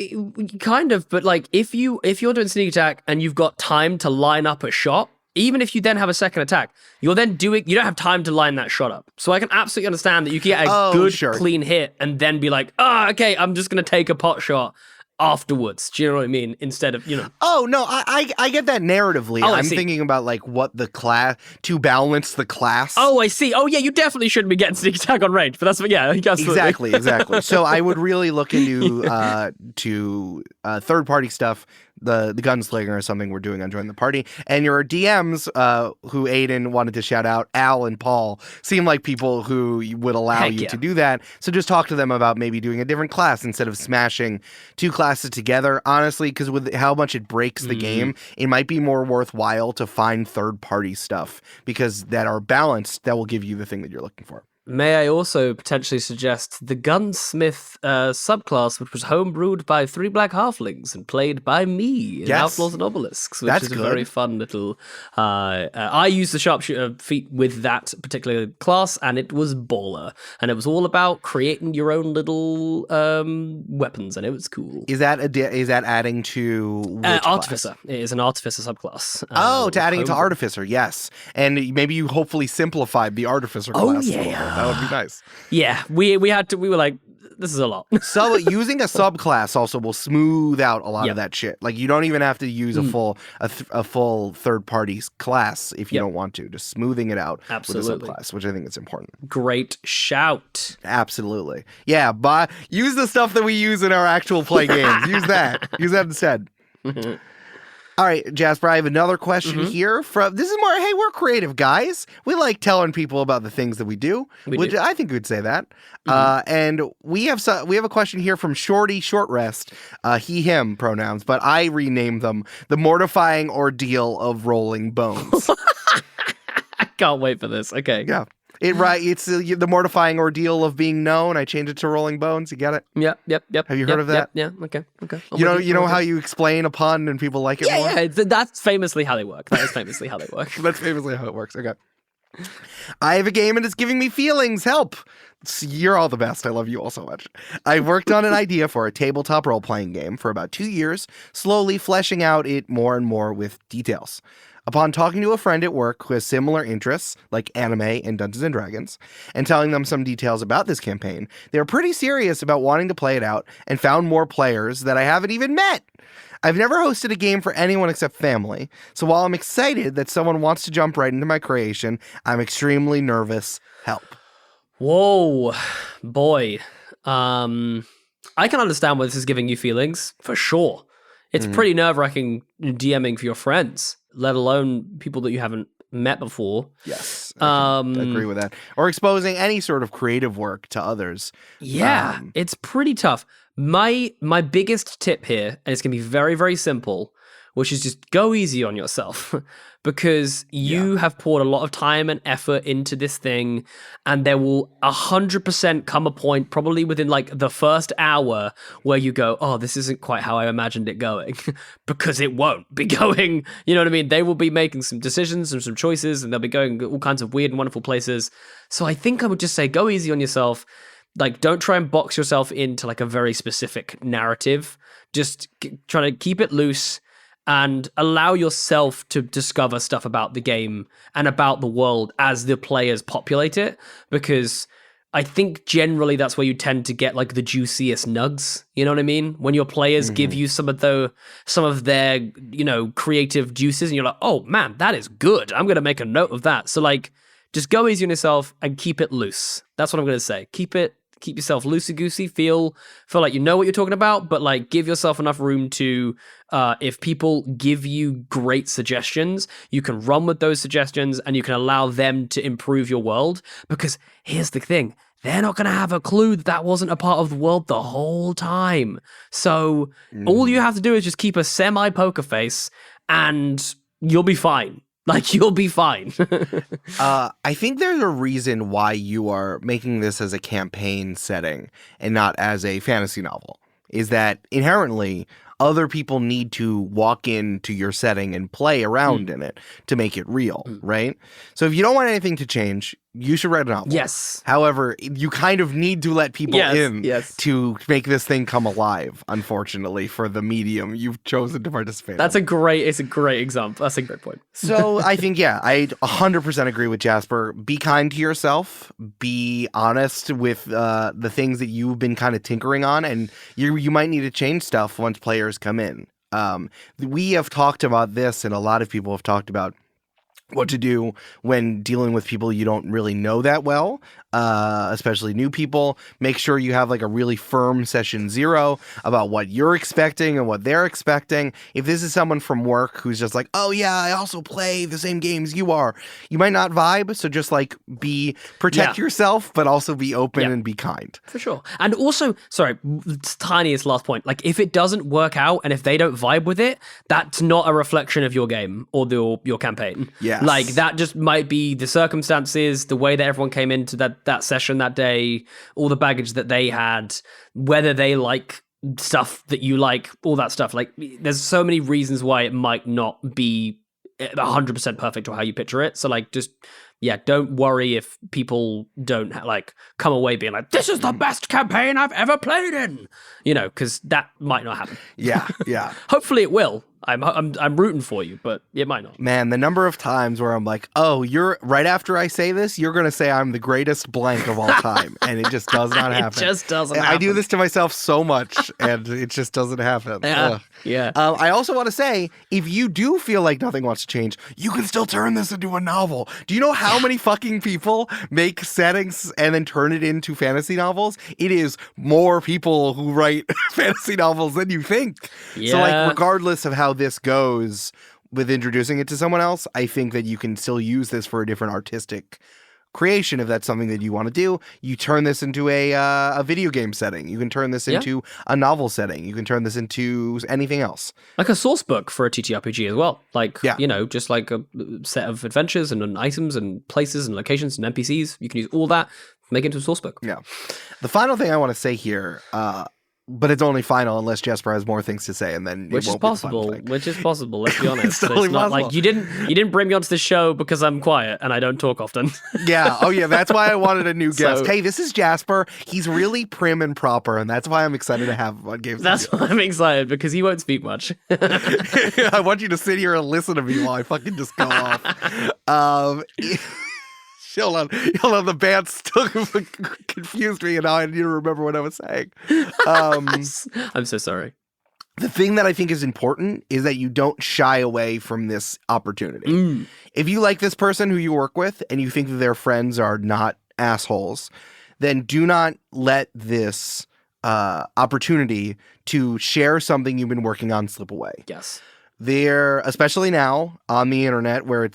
but like, if you're doing sneak attack and you've got time to line up a shot, even if you then have a second attack, you don't have time to line that shot up. So I can absolutely understand that you can get a good, clean hit and then be like, okay, I'm just going to take a pot shot afterwards. Do you know what I mean? Instead of, Oh, no, I get that narratively. I'm thinking about like what the class, to balance the class. Oh, I see. Oh, yeah, you definitely shouldn't be getting sneak attack on range, but that's what, yeah, absolutely. Exactly. So I would really look into third-party stuff the gunslinger is something we're doing on Join the Party. And your DMs, who Aiden wanted to shout out, Al and Paul, seem like people who would allow you to do that. So just talk to them about maybe doing a different class instead of smashing two classes together. Honestly, because with how much it breaks the game, it might be more worthwhile to find third-party stuff because that are balanced, that will give you the thing that you're looking for. May I also potentially suggest the Gunsmith subclass, which was homebrewed by 3 black halflings and played by me in Outlaws and Obelisks, which is a very fun little... I used the sharpshooter feat with that particular class, and it was baller. And it was all about creating your own little weapons, and it was cool. Is that adding to Artificer? It is an Artificer subclass. To adding to Artificer, yes. And maybe you hopefully simplified the Artificer class a little bit. That would be nice. Yeah, we were like, this is a lot. So using a subclass also will smooth out a lot of that shit. Like you don't even have to use a full third party class if you don't want to. Just smoothing it out with a subclass, which I think is important. Great shout. Absolutely. Yeah, but use the stuff that we use in our actual play games. Use that. Use that instead. All right, Jasper, I have another question here. This is more, hey, we're creative guys. We like telling people about the things that we do. I think we'd say that. And we have a question here from Shorty Short Rest, he, him pronouns, but I renamed them the Mortifying Ordeal of Rolling Bones. I can't wait for this. Okay. Yeah. It's the mortifying ordeal of being known. I changed it to Rolling Bones. You get it? Yep. Have you heard of that? Yeah. Okay. You know how you explain a pun and people like it more? Yeah. That's famously how they work. That is famously how they work. That's famously how it works. Okay. I have a game and it's giving me feelings. Help. You're all the best. I love you all so much. I've worked on an idea for a tabletop role-playing game for about 2 years, slowly fleshing out it more and more with details. Upon talking to a friend at work who has similar interests, like anime and Dungeons & Dragons, and telling them some details about this campaign, they were pretty serious about wanting to play it out and found more players that I haven't even met. I've never hosted a game for anyone except family, so while I'm excited that someone wants to jump right into my creation, I'm extremely nervous. Help. Whoa, boy. I can understand why this is giving you feelings, for sure. It's pretty nerve-wracking DMing for your friends, let alone people that you haven't met before. Yes, I agree with that. Or exposing any sort of creative work to others. Yeah, it's pretty tough. My biggest tip here, and it's going to be very, very simple, which is just go easy on yourself because you have poured a lot of time and effort into this thing, and there will 100% come a point, probably within like the first hour, where you go, oh, this isn't quite how I imagined it going, because it won't be going, you know what I mean? They will be making some decisions and some choices, and they'll be going all kinds of weird and wonderful places. So I think I would just say go easy on yourself. Like, don't try and box yourself into like a very specific narrative. Just try to keep it loose and allow yourself to discover stuff about the game and about the world as the players populate it, because I think generally that's where you tend to get like the juiciest nugs, you know what I mean? When your players give you some of their, you know, creative juices and you're like, oh man, that is good. I'm going to make a note of that. So like, just go easy on yourself and keep it loose. That's what I'm going to say. Keep yourself loosey-goosey, feel like you know what you're talking about, but like give yourself enough room to, if people give you great suggestions, you can run with those suggestions and you can allow them to improve your world. Because here's the thing, they're not going to have a clue that wasn't a part of the world the whole time. So all you have to do is just keep a semi-poker face and you'll be fine. Like, you'll be fine. I think there's a reason why you are making this as a campaign setting and not as a fantasy novel, is that inherently other people need to walk into your setting and play around in it to make it real, right? So if you don't want anything to change, you should write a novel. Yes. However, you kind of need to let people in to make this thing come alive, unfortunately, for the medium you've chosen to participate in. It's a great example. That's a great point. So I think, I 100% agree with Jasper. Be kind to yourself. Be honest with the things that you've been kind of tinkering on, and you might need to change stuff once players come in. We have talked about this, and a lot of people have talked about what to do when dealing with people you don't really know that well, especially new people. Make sure you have like a really firm session 0 about what you're expecting and what they're expecting. If this is someone from work who's just like, oh yeah, I also play the same games you are, you might not vibe. So just like protect yourself, but also be open and be kind. For sure. And also, sorry, tiniest last point. Like if it doesn't work out and if they don't vibe with it, that's not a reflection of your game or your campaign. Yeah. Like that just might be the circumstances, the way that everyone came into that session that day, all the baggage that they had, whether they like stuff that you like, all that stuff. Like there's so many reasons why it might not be 100% perfect or how you picture it. So like just don't worry if people don't like come away being like, this is the best campaign I've ever played in, because that might not happen. Yeah. Hopefully it will. I'm rooting for you, but it might not. Man, the number of times where I'm like, oh, you're right after I say this, you're going to say I'm the greatest blank of all time. And it just does not happen. It just doesn't happen. I do this to myself so much and it just doesn't happen. Yeah. I also want to say, if you do feel like nothing wants to change, you can still turn this into a novel. Do you know how many fucking people make settings and then turn it into fantasy novels? It is more people who write fantasy novels than you think. Yeah. So like, regardless of how this goes with introducing it to someone else, I think that you can still use this for a different artistic creation if that's something that you want to do. You turn this into a video game setting. You can turn this into a novel setting. You can turn this into anything else. Like a source book for a TTRPG as well. Like, just like a set of adventures and items and places and locations and NPCs. You can use all that, make it into a source book. Yeah. The final thing I want to say here, but it's only final unless Jasper has more things to say, and then which is possible. Let's be honest. It's totally not possible. Like you didn't bring me onto the show because I'm quiet and I don't talk often. Yeah. Oh yeah. That's why I wanted a new guest. Hey, this is Jasper. He's really prim and proper, and that's why I'm excited to have him on Games. That's why I'm excited because he won't speak much. I want you to sit here and listen to me while I fucking just go off. Hold on, the band still confused me, and now I need to remember what I was saying. I'm so sorry. The thing that I think is important is that you don't shy away from this opportunity. If you like this person who you work with and you think that their friends are not assholes, then do not let this opportunity to share something you've been working on slip away. Yes. They're, especially now on the internet where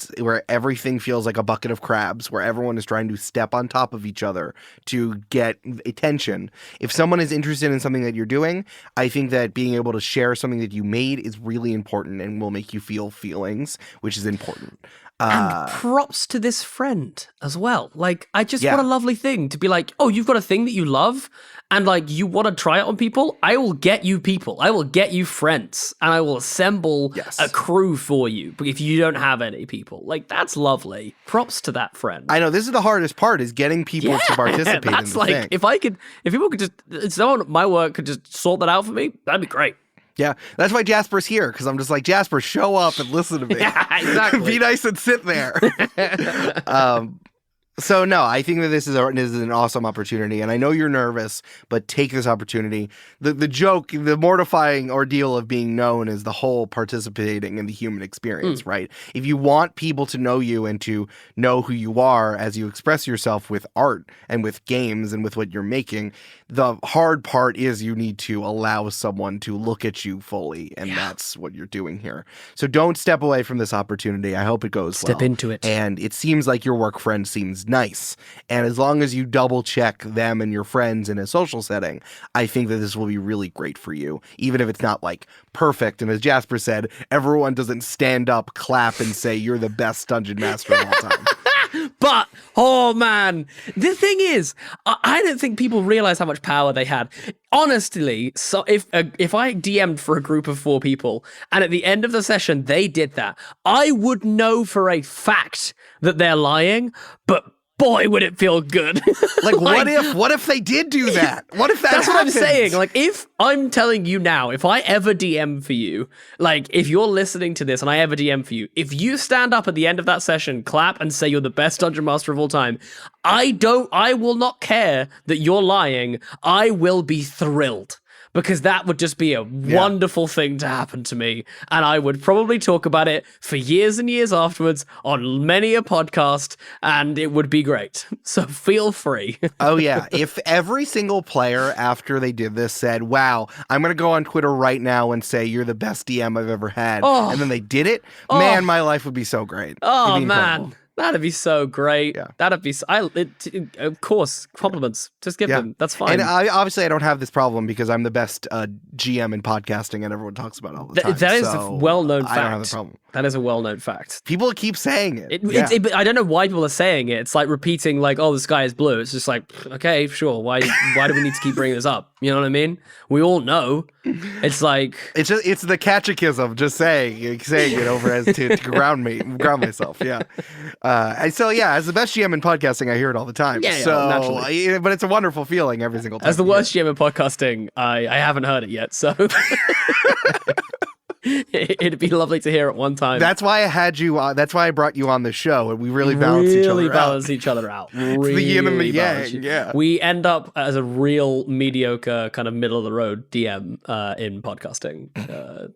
everything feels like a bucket of crabs, where everyone is trying to step on top of each other to get attention. If someone is interested in something that you're doing, I think that being able to share something that you made is really important and will make you feel feelings, which is important. And props to this friend as well. Like, what a lovely thing to be like, oh, you've got a thing that you love and like you want to try it on people. I will get you people. I will get you friends and I will assemble a crew for you if you don't have any people. Like, that's lovely. Props to that friend. I know this is the hardest part, is getting people to participate in the thing. If people could if someone at my work could just sort that out for me, that'd be great. Yeah, that's why Jasper's here, because I'm just like, Jasper, show up and listen to me. Yeah, exactly. Be nice and sit there. So no, I think that this is an awesome opportunity, and I know you're nervous, but take this opportunity. The mortifying ordeal of being known is the whole participating in the human experience, right? If you want people to know you and to know who you are as you express yourself with art and with games and with what you're making, the hard part is you need to allow someone to look at you fully, and that's what you're doing here. So don't step away from this opportunity. I hope it goes well. Step into it. And it seems like your work friend seems nice. And as long as you double check them and your friends in a social setting, I think that this will be really great for you, even if it's not like perfect. And as Jasper said, everyone doesn't stand up, clap, and say you're the best dungeon master of all time. But, oh man, the thing is, I don't think people realize how much power they had. Honestly, so if I DM'd for a group of 4 people and at the end of the session they did that, I would know for a fact that they're lying, but boy, would it feel good. Like, what if they did do that? What if that's happened? what I'm saying. Like, if I'm telling you now, if I ever DM for you, like, if you're listening to this and I ever DM for you, if you stand up at the end of that session, clap and say you're the best dungeon master of all time, I will not care that you're lying. I will be thrilled. because that would just be a wonderful thing to happen to me. And I would probably talk about it for years and years afterwards on many a podcast, and it would be great. So feel free. Oh, yeah. If every single player after they did this said, wow, I'm going to go on Twitter right now and say you're the best DM I've ever had, and then they did it, man, my life would be so great. Oh, man. That'd be so great. Yeah. That'd be of course, compliments. Just give them. That's fine. And obviously I don't have this problem because I'm the best GM in podcasting and everyone talks about it all the time. That is a well-known fact. I don't have the problem. That is a well-known fact. People keep saying it. I don't know why people are saying it. It's like repeating, like, "Oh, the sky is blue." It's just like, okay, sure. Why do we need to keep bringing this up? You know what I mean? We all know. It's like it's the catechism. Just saying it over as to ground myself. Yeah. As the best GM in podcasting, I hear it all the time. Yeah, naturally. But it's a wonderful feeling every single time. As the worst GM in podcasting, I haven't heard it yet. So. It'd be lovely to hear at one time. That's why I had you. That's why I brought you on the show, and we really balance each other out. Really the yin and the yang. Yeah, we end up as a real mediocre kind of middle of the road DM in podcasting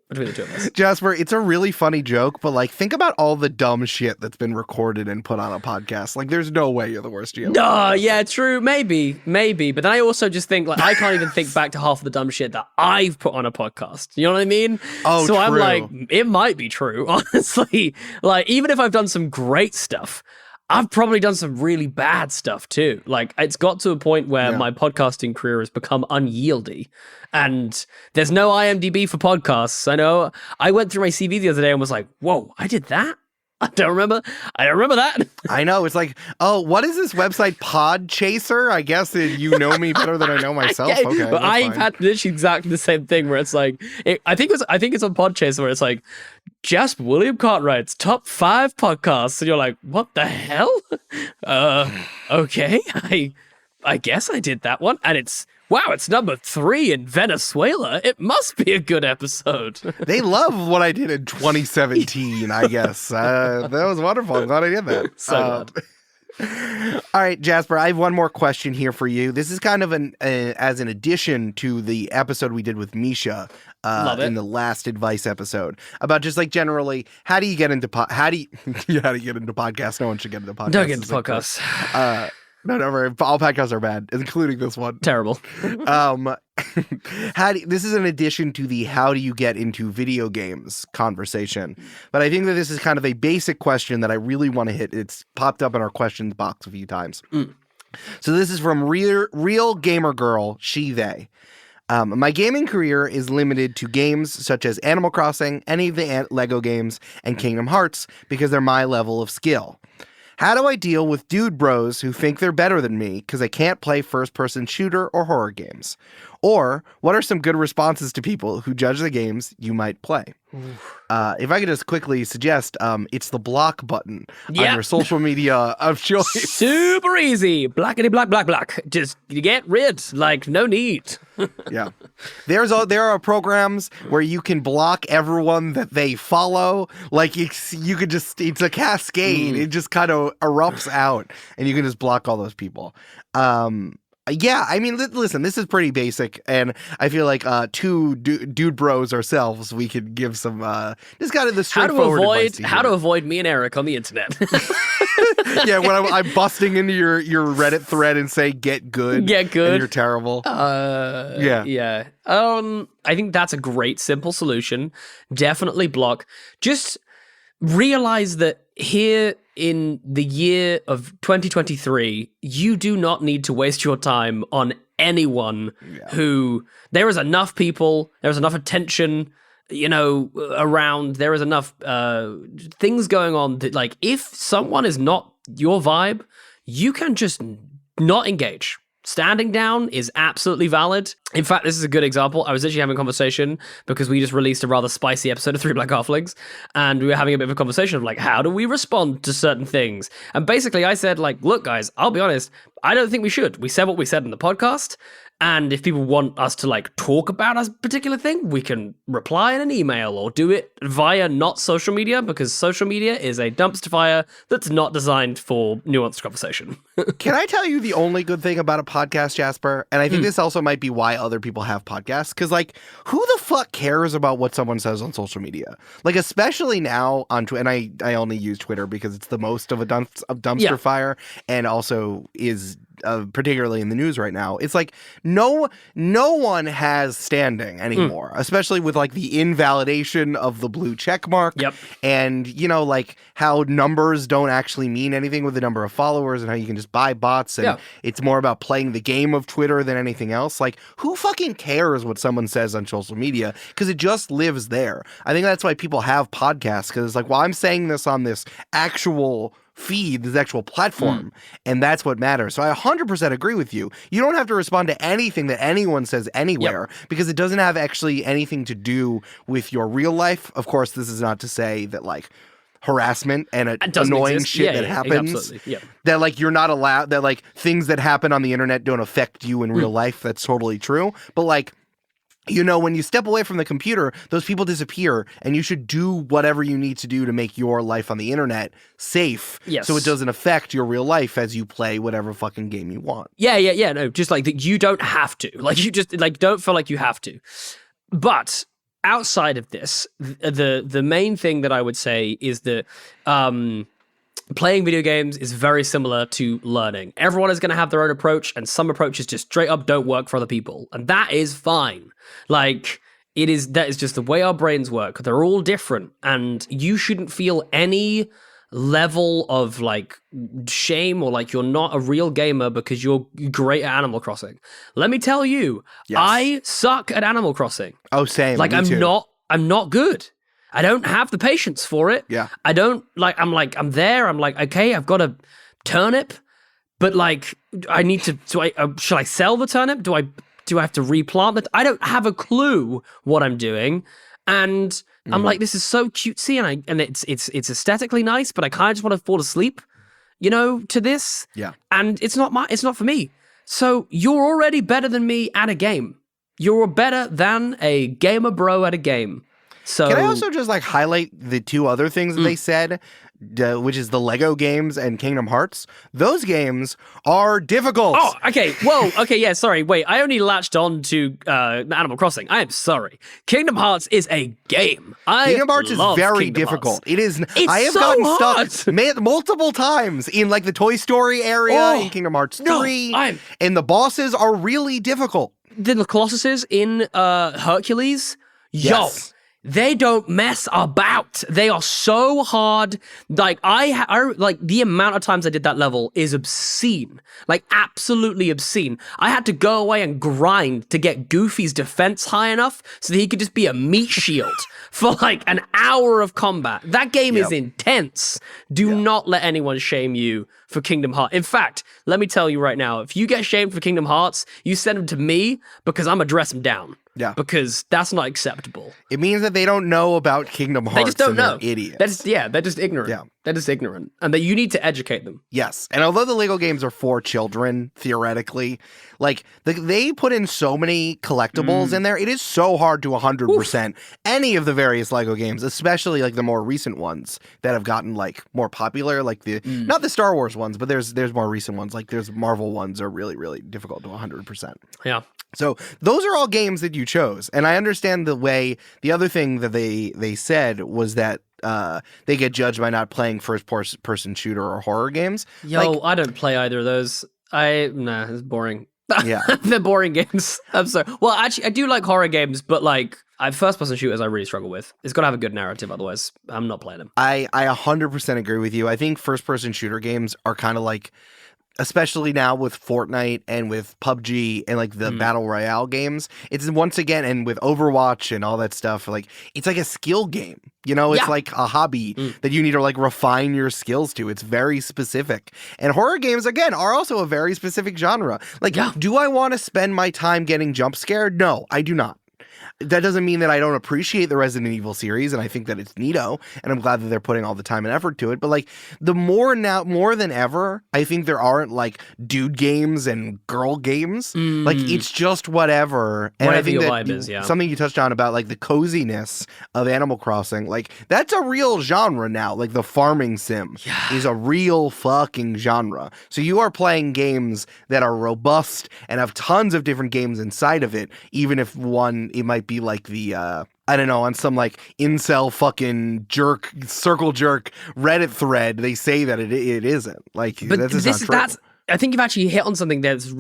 between the two of us. Jasper, it's a really funny joke, but like, think about all the dumb shit that's been recorded and put on a podcast. Like, there's no way you're the worst GM. No, yeah, true, maybe, but then I also just think like I can't even think back to half of the dumb shit that I've put on a podcast. You know what I mean? Oh, so true. I'm like, it might be true, honestly. Like, even if I've done some great stuff, I've probably done some really bad stuff too. Like, it's got to a point where my podcasting career has become unyieldy, and there's no IMDb for podcasts. I know I went through my CV the other day and was like, whoa, I did that? I don't remember that. I know. It's like, oh, what is this website? Pod Chaser? I guess you know me better than I know myself. Okay, but I've had literally exactly the same thing where it's like, I think it's on Pod Chaser where it's like, Jasper Cartwright's top 5 podcasts, and you're like, what the hell? Okay, I guess I did that one, and it's number 3 in Venezuela. It must be a good episode. They love what I did in 2017, I guess. That was wonderful. I'm glad I did that. So glad. All right, Jasper, I have one more question here for you. This is kind of as an addition to the episode we did with Mischa in the last advice episode about just like generally, how do you get into podcasts? No one should get into podcasts. Don't get into podcasts. No, all podcasts are bad, including this one. Terrible. This is an addition to the how do you get into video games conversation. But I think that this is kind of a basic question that I really want to hit. It's popped up in our questions box a few times. So this is from Real Gamer Girl, she, they. My gaming career is limited to games such as Animal Crossing, any of the Lego games, and Kingdom Hearts because they're my level of skill. How do I deal with dude bros who think they're better than me because I can't play first-person shooter or horror games? Or what are some good responses to people who judge the games you might play? If I could just quickly suggest, it's the block button on your social media of choice. Super easy. Blackity black. Just get rid. Like, no need. Yeah. There are programs where you can block everyone that they follow. Like, it's a cascade. It just kind of erupts out, and you can just block all those people. Yeah, I mean, listen, this is pretty basic, and I feel like two dude bros ourselves, we could give some just kind of the straightforward advice how to avoid me and Eric on the internet. Yeah, when I'm busting into your Reddit thread and say get good, and you're terrible. Yeah. I think that's a great simple solution. Definitely block. Just realize that here in the year of 2023, you do not need to waste your time on anyone who... There is enough people, there's enough attention, around, there is enough things going on that, like, if someone is not your vibe, you can just not engage. Standing down is absolutely valid. In fact, this is a good example. I was literally having a conversation because we just released a rather spicy episode of Three Black Halflings, and we were having a bit of a conversation of like, how do we respond to certain things? And basically I said, like, look guys, I'll be honest, I don't think we should. We said what we said in the podcast, And if people want us to like talk about a particular thing, we can reply in an email or do it via not social media, because social media is a dumpster fire that's not designed for nuanced conversation. Can I tell you the only good thing about a podcast, Jasper? And I think this also might be why other people have podcasts. Because, like, who the fuck cares about what someone says on social media? Like, especially now on Twitter, and I only use Twitter because it's the most of a dumpster fire, and also is particularly in the news right now. It's like no one has standing anymore, especially with like the invalidation of the blue check mark. Yep. And you know, like how numbers don't actually mean anything with the number of followers, and how you can just buy bots, and it's more about playing the game of Twitter than anything else. Like, who fucking cares what someone says on social media? Because it just lives there. I think that's why people have podcasts, because it's like, well, I'm saying this on this actual feed, this actual platform, and that's what matters. So I 100% agree with you. You don't have to respond to anything that anyone says anywhere, because it doesn't have actually anything to do with your real life. Of course, this is not to say that like harassment and annoying shit that happens, that like you're not allowed, that like things that happen on the internet don't affect you in real life. That's totally true. But like, you know, when you step away from the computer, those people disappear, and you should do whatever you need to do to make your life on the internet safe, so it doesn't affect your real life as you play whatever fucking game you want. No, just like that, you don't have to. Like, you just like don't feel like you have to. But outside of this, the main thing that I would say is that playing video games is very similar to learning. Everyone is going to have their own approach, and some approaches just straight up don't work for other people, and that is fine. Like, that is just the way our brains work. They're all different, and you shouldn't feel any level of like shame or like you're not a real gamer because you're great at Animal Crossing. Let me tell you, I suck at Animal Crossing. Oh, same. Like, I'm not good. I don't have the patience for it. Yeah. I don't I'm there. I'm like, okay, I've got a turnip, but like, I need to, should I sell the turnip? Do I have to replant it? I don't have a clue what I'm doing. And I'm like, this is so cutesy, and it's aesthetically nice, but I kind of just want to fall asleep, you know, to this. Yeah. And it's not for me. So you're already better than me at a game. You're better than a gamer bro at a game. So can I also just like highlight the two other things that they said, which is the Lego games and Kingdom Hearts? Those games are difficult. Oh, okay. Whoa. Okay. Yeah. Sorry. Wait. I only latched on to Animal Crossing. I am sorry. Kingdom Hearts is a game. Kingdom Hearts is very difficult. It is. I have gotten stuck multiple times in like the Toy Story area in Kingdom Hearts 3, and the bosses are really difficult. The Colossuses in Hercules, yes. They don't mess about. They are so hard. Like, I like the amount of times I did that level is obscene. Like, absolutely obscene. I had to go away and grind to get Goofy's defense high enough so that he could just be a meat shield for like an hour of combat. That game is intense. Do not let anyone shame you for Kingdom Hearts. In fact, let me tell you right now, if you get shamed for Kingdom Hearts, you send them to me, because I'm gonna dress them down. Yeah. Because that's not acceptable. It means that they don't know about Kingdom Hearts. They just don't know. They're idiots. They're just ignorant. Yeah. They're just ignorant. And that you need to educate them. Yes. And although the Lego games are for children, theoretically, like they put in so many collectibles in there, it is so hard to 100% any of the various Lego games, especially like the more recent ones that have gotten like more popular, like the not the Star Wars ones, but there's more recent ones, like there's Marvel ones are really, really difficult to 100%. Yeah. So those are all games that you chose. And I understand the other thing that they said was that they get judged by not playing first-person shooter or horror games. Yo, I don't play either of those. It's boring. Yeah. They're boring games. I'm sorry. Well, actually, I do like horror games, but like, first-person shooters I really struggle with. It's got to have a good narrative, otherwise I'm not playing them. I 100% agree with you. I think first-person shooter games are kind of like, especially now with Fortnite and with PUBG and like the Battle Royale games, it's once again, and with Overwatch and all that stuff, like it's like a skill game, you know, it's like a hobby that you need to like refine your skills to. It's very specific. And horror games, again, are also a very specific genre. Like, do I want to spend my time getting jump scared? No, I do not. that doesn't mean that I don't appreciate the Resident Evil series, and I think that it's neato, and I'm glad that they're putting all the time and effort to it. But like more than ever, I think there aren't like dude games and girl games. Like it's just whatever. And Whatever I think your that vibe is, yeah. something you touched on about like the coziness of Animal Crossing, like that's a real genre now. Like the farming sim is a real fucking genre. So you are playing games that are robust and have tons of different games inside of it, even if it might be like the I don't know, on some like incel fucking circle jerk Reddit thread, they say that it isn't. Like, But that's just not true. I think you've actually hit on something that's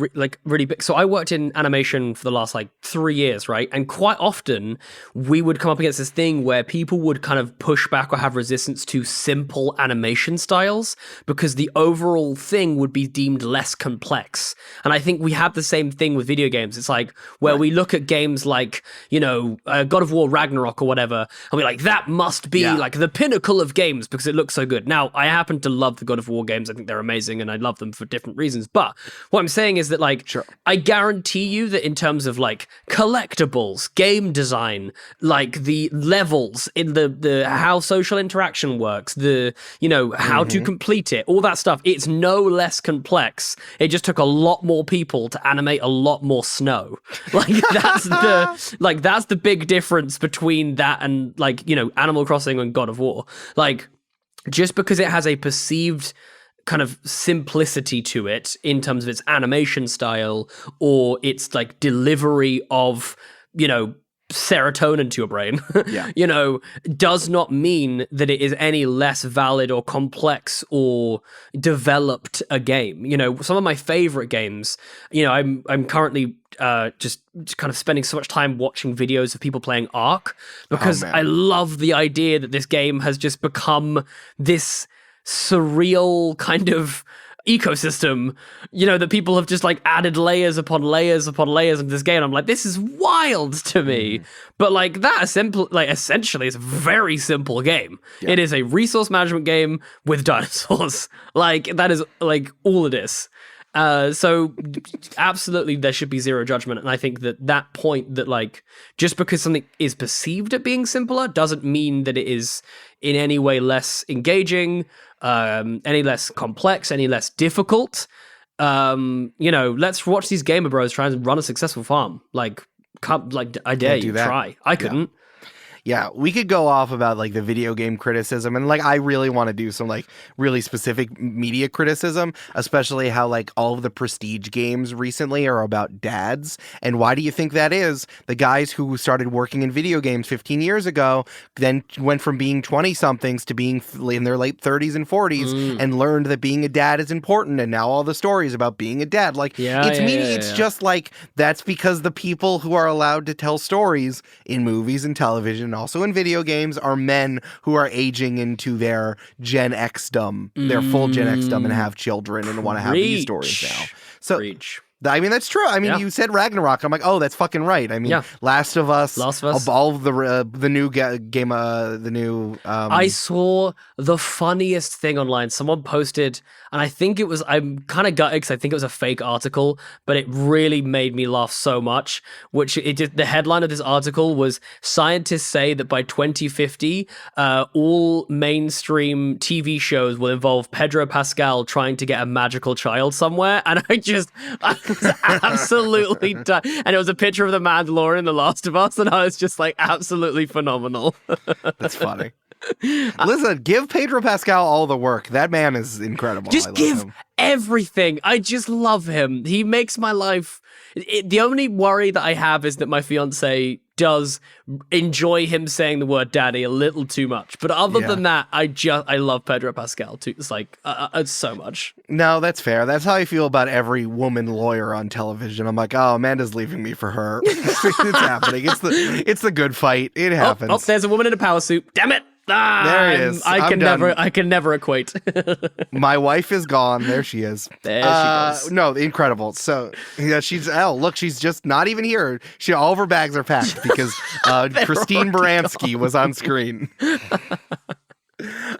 really big. So I worked in animation for the last like 3 years, right? And quite often we would come up against this thing where people would kind of push back or have resistance to simple animation styles because the overall thing would be deemed less complex. And I think we have the same thing with video games. It's like where we look at games like, God of War Ragnarok or whatever, and we're like, that must be like the pinnacle of games because it looks so good. Now, I happen to love the God of War games. I think they're amazing and I love them for different reasons. But what I'm saying is that like, I guarantee you that in terms of like collectibles, game design, like the levels in the how social interaction works, the, how to complete it, all that stuff, it's no less complex. It just took a lot more people to animate a lot more snow. Like that's the big difference between that and like, Animal Crossing and God of War. Like just because it has a perceived kind of simplicity to it in terms of its animation style or its like delivery of, serotonin to your brain, does not mean that it is any less valid or complex or developed a game. Some of my favorite games, I'm currently just kind of spending so much time watching videos of people playing Ark because I love the idea that this game has just become this surreal kind of ecosystem, that people have just like added layers upon layers upon layers into this game. I'm like, this is wild to me. But like that essentially is a very simple game. It is a resource management game with dinosaurs. Like that is like all it is. So absolutely there should be zero judgment. And I think that point that like, just because something is perceived at being simpler doesn't mean that it is in any way less engaging, any less complex, any less difficult. Let's watch these gamer bros try and run a successful farm. Like, I dare you try. I couldn't. Yeah, we could go off about like the video game criticism, and like I really want to do some like really specific media criticism, especially how like all of the prestige games recently are about dads. And why do you think that is? The guys who started working in video games 15 years ago then went from being 20 somethings to being in their late 30s and 40s and learned that being a dad is important, and now all the stories about being a dad. Like it's just like that's because the people who are allowed to tell stories in movies and television and also in video games are men who are aging into their Gen X-dom, their full Gen X-dom, and have children and want to have these stories now. So, I mean, that's true. I mean, you said Ragnarok. I'm like, oh, that's fucking right. I mean, Last of Us, all of the new game, the new... I saw the funniest thing online. Someone posted, and I think it was, I'm kind of gutted because I think it was a fake article, but it really made me laugh so much, the headline of this article was, scientists say that by 2050, all mainstream TV shows will involve Pedro Pascal trying to get a magical child somewhere, and I was absolutely done. And it was a picture of the Mandalorian, The Last of Us, and I was just like, absolutely phenomenal. That's funny. Listen, give Pedro Pascal all the work. That man is incredible. Just give everything. I just love him. He makes my life... the only worry that I have is that my fiance does enjoy him saying the word daddy a little too much. But other than that, I love Pedro Pascal too. It's like, it's so much. No, that's fair. That's how I feel about every woman lawyer on television. I'm like, oh, Amanda's leaving me for her. It's happening. It's the good fight. It happens. Oh, there's a woman in a power suit. Damn it. There it is. I can never equate. My wife is gone. There she is. There she goes. No, incredible. So she's she's just not even here. All of her bags are packed because Christine Baranski was on screen.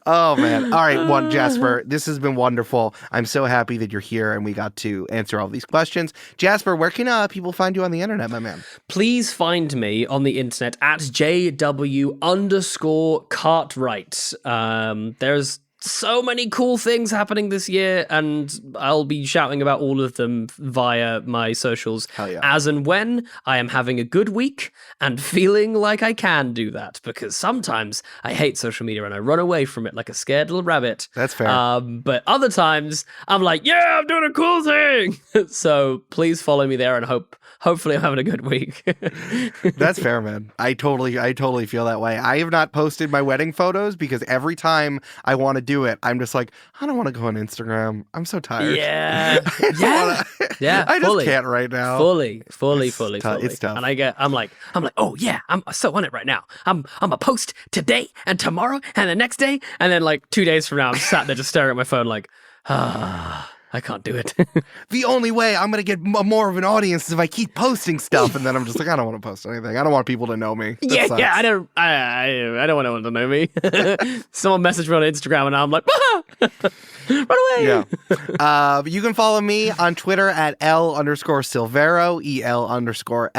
Oh, man. All right, Jasper, this has been wonderful. I'm so happy that you're here and we got to answer all these questions. Jasper, where can people find you on the internet, my man? Please find me on the internet at JW_Cartwright. There's so many cool things happening this year, and I'll be shouting about all of them via my socials as and when I am having a good week and feeling like I can do that, because sometimes I hate social media and I run away from it like a scared little rabbit. That's fair. But other times I'm like, yeah, I'm doing a cool thing. So please follow me there, and hopefully I'm having a good week. That's fair, man. I totally feel that way. I have not posted my wedding photos because every time I want to do it, I'm just like, I don't want to go on Instagram. I'm so tired. Yeah. Yeah. I fully. just can't right now. Fully. It's tough. And I'm like, oh yeah, I'm so on it right now. I'm a post today and tomorrow and the next day, and then like 2 days from now, I'm sat there just staring at my phone like, I can't do it. The only way I'm going to get more of an audience is if I keep posting stuff, and then I'm just like, I don't want to post anything. I don't want people to know me. Yeah, I don't want anyone to know me. Someone messaged me on Instagram, and I'm like, run away. Yeah. You can follow me on Twitter at L_Silvero,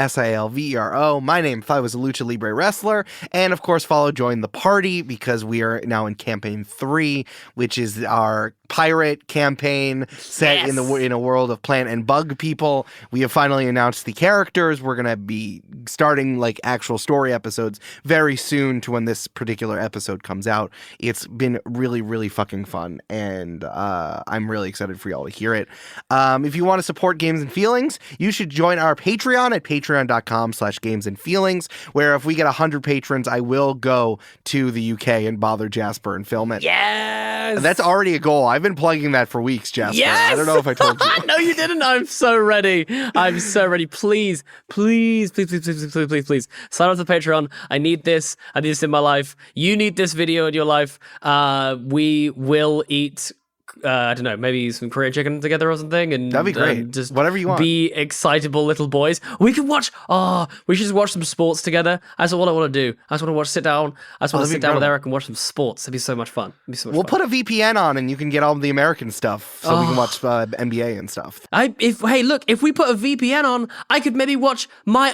EL_SILVERO. My name, if I was a Lucha Libre wrestler. And of course, Join the Party, because we are now in campaign 3, which is our pirate campaign set in a world of plant and bug people. We have finally announced the characters. We're going to be starting like actual story episodes very soon to when this particular episode comes out. It's been really, really fucking fun, and I'm really excited for y'all to hear it. If you want to support Games and Feelings, you should join our Patreon at patreon.com/gamesandfeelings, where if we get 100 patrons, I will go to the UK and bother Jasper and film it. Yes! That's already a goal. I've been plugging that for weeks, Jasper. Yes! I don't know if I told you. No, you didn't. I'm so ready. Please. Sign up to Patreon. I need this. I need this in my life. You need this video in your life. We will eat, I don't know, maybe some Korean chicken together or something. And that'd be great. Just whatever you want. Be excitable little boys. We should just watch some sports together. That's all I want to do. I just want to sit down with Eric and watch some sports. It'd be so much fun. We'll put a VPN on and you can get all the American stuff so we can watch NBA and stuff. If we put a VPN on, I could maybe watch my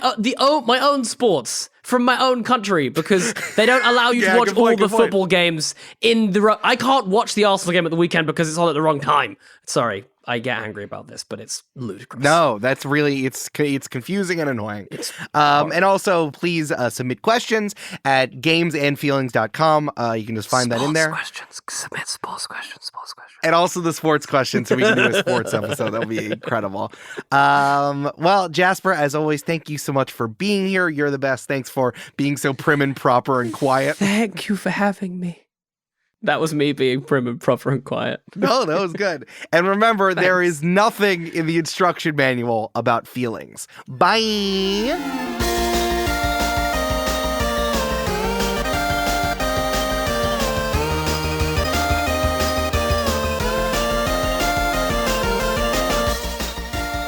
own sports from my own country, because they don't allow you to watch all the football games in the... I can't watch the Arsenal game at the weekend because it's on at the wrong time. Sorry, I get angry about this, but it's ludicrous. No, that's really... It's confusing and annoying. And also, please submit questions at gamesandfeelings.com. You can just find that in there. Submit sports questions. And also the sports questions, so we can do a sports episode. That'll be incredible. Well, Jasper, as always, thank you so much for being here. You're the best. Thanks for being so prim and proper and quiet. Thank you for having me. That was me being prim and proper and quiet. No, that was good. And remember, there is nothing in the instruction manual about feelings. Bye.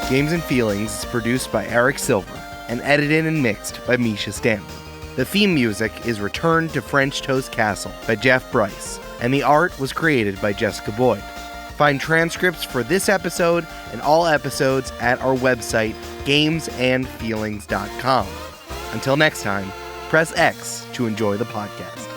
Games and Feelings is produced by Eric Silver and edited and mixed by Mischa Stanton. The theme music is Return to French Toast Castle by Jeff Bryce, and the art was created by Jessica Boyd. Find transcripts for this episode and all episodes at our website, gamesandfeelings.com. Until next time, press X to enjoy the podcast.